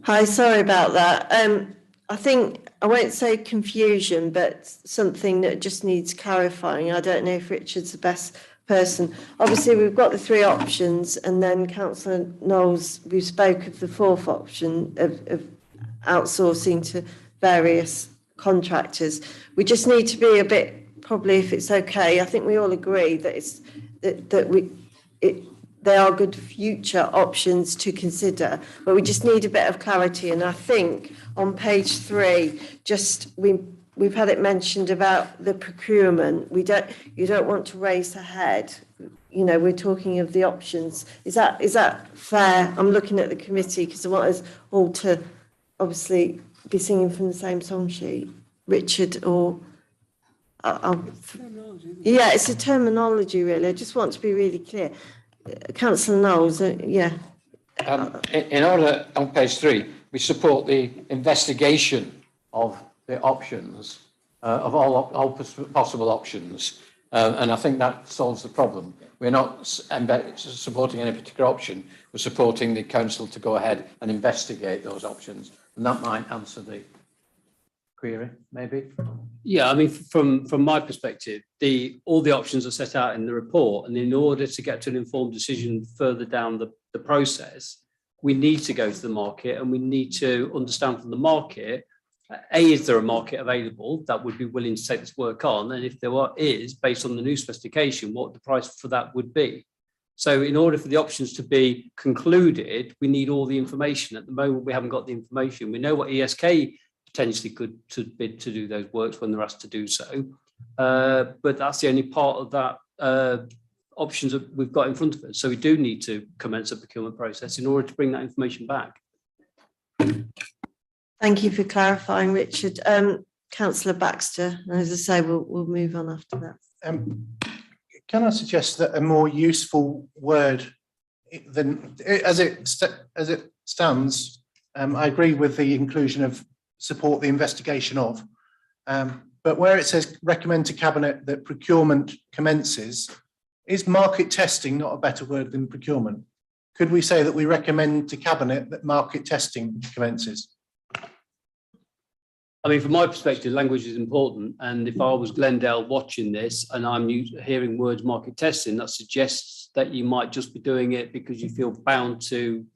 Hi, sorry about that. I think I won't say confusion, but something that just needs clarifying. I don't know if Richard's the best person. Obviously, we've got the 3 options, and then Councillor Knowles, we spoke of the 4th option of outsourcing to various contractors. We just need to be a bit, probably, if it's okay. I think we all agree that it's they are good future options to consider, but we just need a bit of clarity. And I think on page 3, we've had it mentioned about the procurement. You don't want to race ahead. We're talking of the options. Is that fair? I'm looking at the committee because I want us all to obviously be singing from the same song sheet. Richard or yeah, it's a terminology really. I just want to be really clear. Councillor Knowles, yeah. In order, on page 3, we support the investigation of the options, of all possible options, and I think that solves the problem. We're not supporting any particular option, we're supporting the council to go ahead and investigate those options, and that might answer the query, maybe? Yeah, I mean, from my perspective, all the options are set out in the report, and in order to get to an informed decision further down the process, we need to go to the market, and we need to understand from the market, is there a market available that would be willing to take this work on, and if there is, based on the new specification, what the price for that would be. So in order for the options to be concluded, we need all the information. At the moment, we haven't got the information. We know what ESK potentially could to bid to do those works when they're asked to do so. But that's the only part of that options that we've got in front of us. So we do need to commence a procurement process in order to bring that information back. Thank you for clarifying, Richard. Councillor Baxter, as I say, we'll move on after that. Can I suggest that a more useful word than as it stands? I agree with the inclusion of support the investigation of, but where it says recommend to Cabinet that procurement commences, is market testing not a better word than procurement? Could we say that we recommend to Cabinet that market testing commences? I mean, from my perspective, language is important. And if I was Glendale watching this and I'm hearing words market testing, that suggests that you might just be doing it because you feel bound to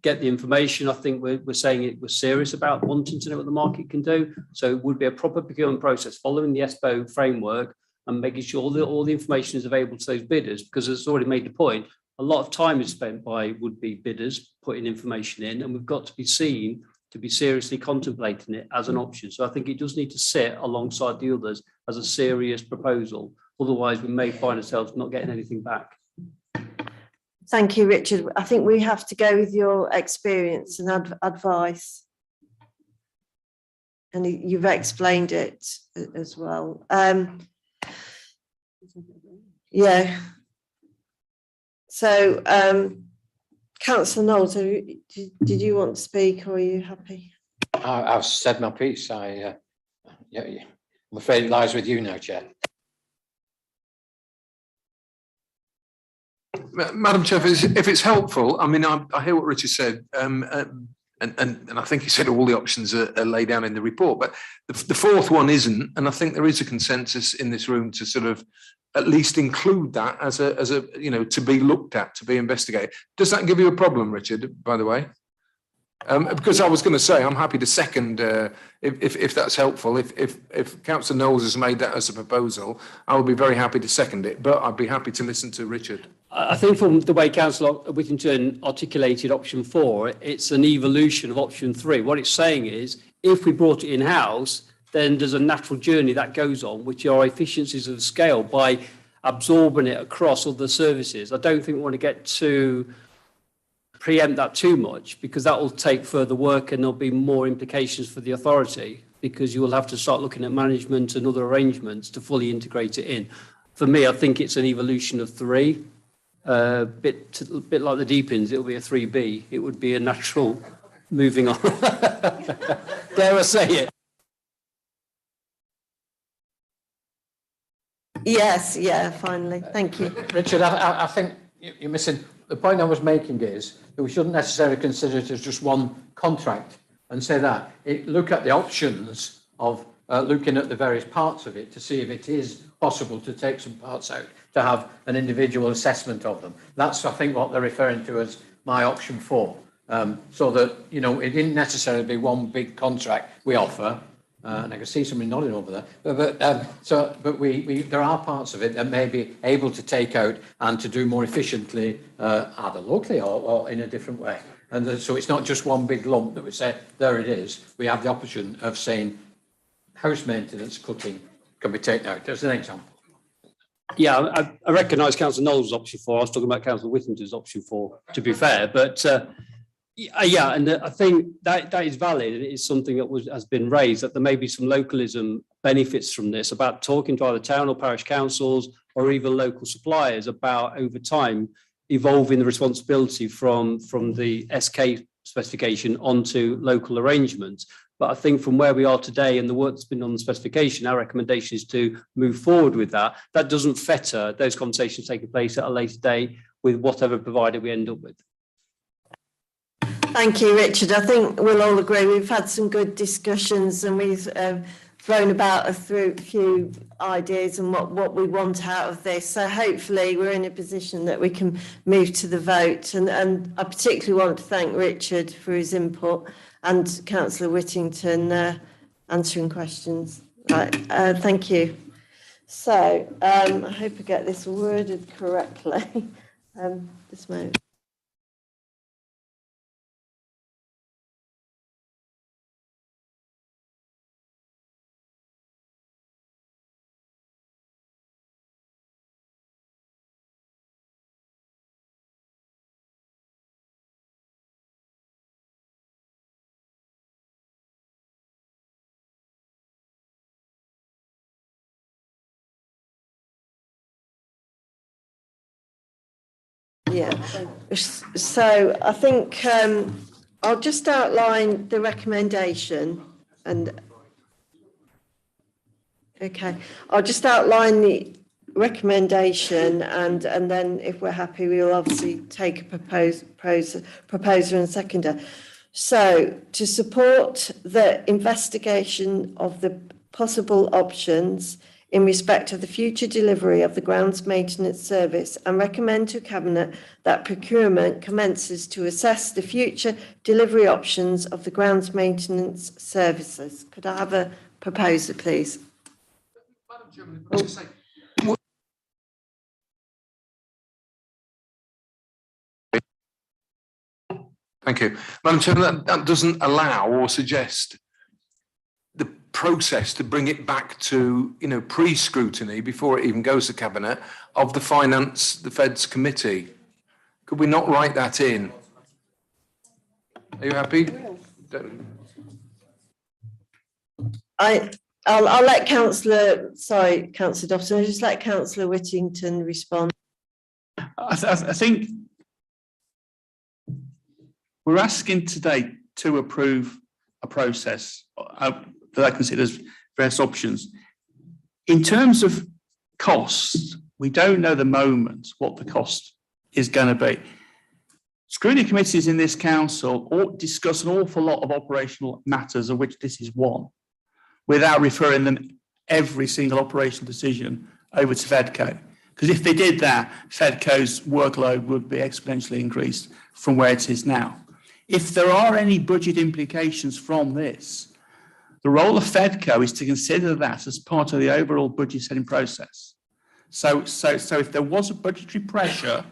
get the information. I think we're saying we're serious about wanting to know what the market can do. So it would be a proper procurement process following the ESPO framework and making sure all the information is available to those bidders, because it's already made the point. A lot of time is spent by would-be bidders putting information in, and we've got to be seen to be seriously contemplating it as an option. So I think it does need to sit alongside the others as a serious proposal. Otherwise, we may find ourselves not getting anything back. Thank you, Richard. I think we have to go with your experience and advice. And you've explained it as well. Yeah. So, Councillor Knowles, did you want to speak, or are you happy? I've said my piece. I'm afraid it lies with you now, Chair. Madam Chair, if it's helpful, I mean, I hear what Richard said, and I think he said all the options are laid down in the report, but the fourth one isn't, and I think there is a consensus in this room to sort of at least include that as a to be looked at, to be investigated. Does that give you a problem, Richard, by the way? Because I was going to say, I'm happy to second, if that's helpful. If Councillor Knowles has made that as a proposal, I will be very happy to second it, but I'd be happy to listen to Richard. I think from the way Councillor Whittington articulated option 4, it's an evolution of option 3. What it's saying is, if we brought it in-house, then there's a natural journey that goes on, which are efficiencies of scale by absorbing it across other services. I don't think we want to get to preempt that too much, because that will take further work and there'll be more implications for the authority, because you will have to start looking at management and other arrangements to fully integrate it in. For me, I think it's an evolution of 3. A bit like the deep-ins, it'll be a 3B. It would be a natural moving on. Dare I say it? Yes, yeah, finally. Thank you. Richard, I think you're missing. The point I was making is that we shouldn't necessarily consider it as just one contract and say that. Look at the options of looking at the various parts of it to see if it is possible to take some parts out, to have an individual assessment of them. That's, I think, what they're referring to as my option 4. So that, it didn't necessarily be one big contract we offer. And I can see somebody nodding over there. But there are parts of it that may be able to take out and to do more efficiently, either locally or in a different way. And so it's not just one big lump that we say, there it is. We have the option of saying house maintenance, cooking can be taken out. There's an example. Yeah, I recognise Councillor Knowles' option 4. I was talking about Councillor Whittington's option 4, to be fair. But yeah, and I think that is valid. It is something that has been raised, that there may be some localism benefits from this, about talking to either town or parish councils or even local suppliers about, over time, evolving the responsibility from the SK specification onto local arrangements. But I think from where we are today and the work that's been on the specification, our recommendation is to move forward with that. That doesn't fetter those conversations taking place at a later date with whatever provider we end up with. Thank you, Richard. I think we'll all agree we've had some good discussions, and we've thrown about a few ideas and what we want out of this. So hopefully we're in a position that we can move to the vote. And I particularly want to thank Richard for his input and Councillor Whittington answering questions. Right, thank you. So I hope I get this worded correctly. This moment. Yeah, so I think I'll just outline the recommendation I'll just outline the recommendation and then if we're happy, we'll obviously take a proposer and seconder. So to support the investigation of the possible options in respect of the future delivery of the grounds maintenance service and recommend to Cabinet that procurement commences to assess the future delivery options of the grounds maintenance services. Could I have a proposer, please? Madam Chairman, if I just say, thank you. Madam Chairman, that doesn't allow or suggest the process to bring it back to, pre-scrutiny before it even goes to Cabinet of the Feds Committee. Could we not write that in? Are you happy? I'll let Councillor Dawson, I'll just let Councillor Whittington respond. I think we're asking today to approve a process that I consider as various options. In terms of costs, we don't know the moment what the cost is going to be. Scrutiny committees in this council all discuss an awful lot of operational matters, of which this is one, without referring them every single operational decision over to FEDCO. Because if they did that, FEDCO's workload would be exponentially increased from where it is now. If there are any budget implications from this, the role of FEDCO is to consider that as part of the overall budget setting process. So if there was a budgetary pressure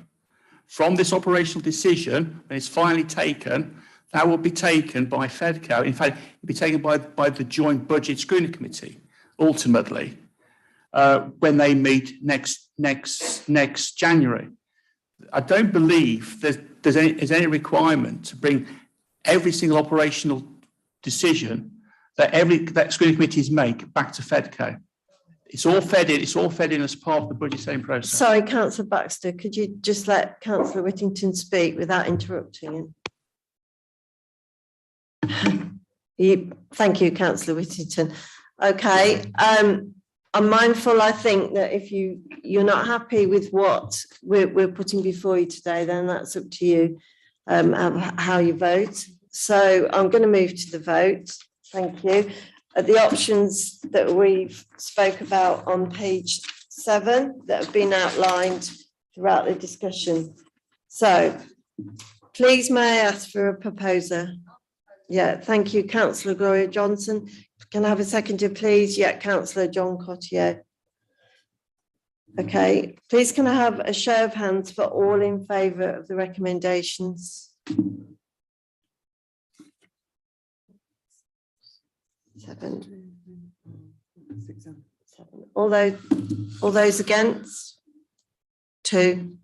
from this operational decision, and it's finally taken, that will be taken by FEDCO. In fact, it will be taken by the Joint Budget Scrutiny Committee, ultimately, when they meet next January. I don't believe there's any requirement to bring every single operational decision that screening committees make back to FEDCO. It's all fed in as part of the budget setting process. Sorry, Councillor Baxter, could you just let Councillor Whittington speak without interrupting him? Thank you, Councillor Whittington. Okay, I'm mindful, I think that if you're not happy with what we're putting before you today, then that's up to you, how you vote. So I'm going to move to the vote. Thank you. The options that we've spoke about on page 7 that have been outlined throughout the discussion. So please may I ask for a proposer? Yeah, thank you, Councillor Gloria Johnson. Can I have a seconder, please? Yeah, Councillor John Cottier. Okay, please can I have a show of hands for all in favour of the recommendations? 7. All those against? 2.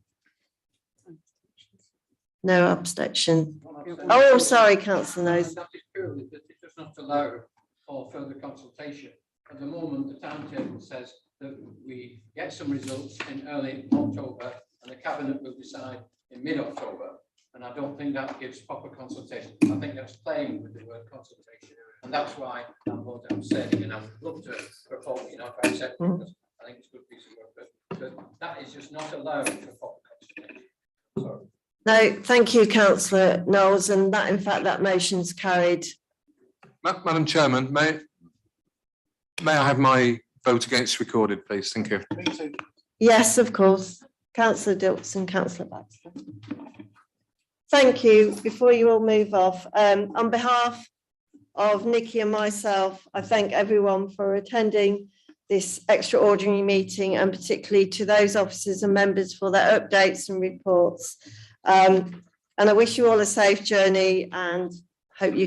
No abstention. Oh, sorry, Councillor Knowles. That is purely that it does not allow for further consultation. At the moment, the timetable says that we get some results in early October and the Cabinet will decide in mid-October. And I don't think that gives proper consultation. I think that's playing with the word consultation. And that's why I'm saying, and I would love to propose, if I accept it, because I think it's a good piece of work, but that is just not allowed for proper consultation. Sorry. No, thank you, Councillor Knowles, and that, in fact, that motion's carried. Madam Chairman, may I have my vote against recorded, please? Thank you. Yes, of course. Councillor Dilkson, Councillor Baxter. Thank you. Before you all move off, on behalf of Nikki and myself, I thank everyone for attending this extraordinary meeting, and particularly to those officers and members for their updates and reports. And I wish you all a safe journey and hope you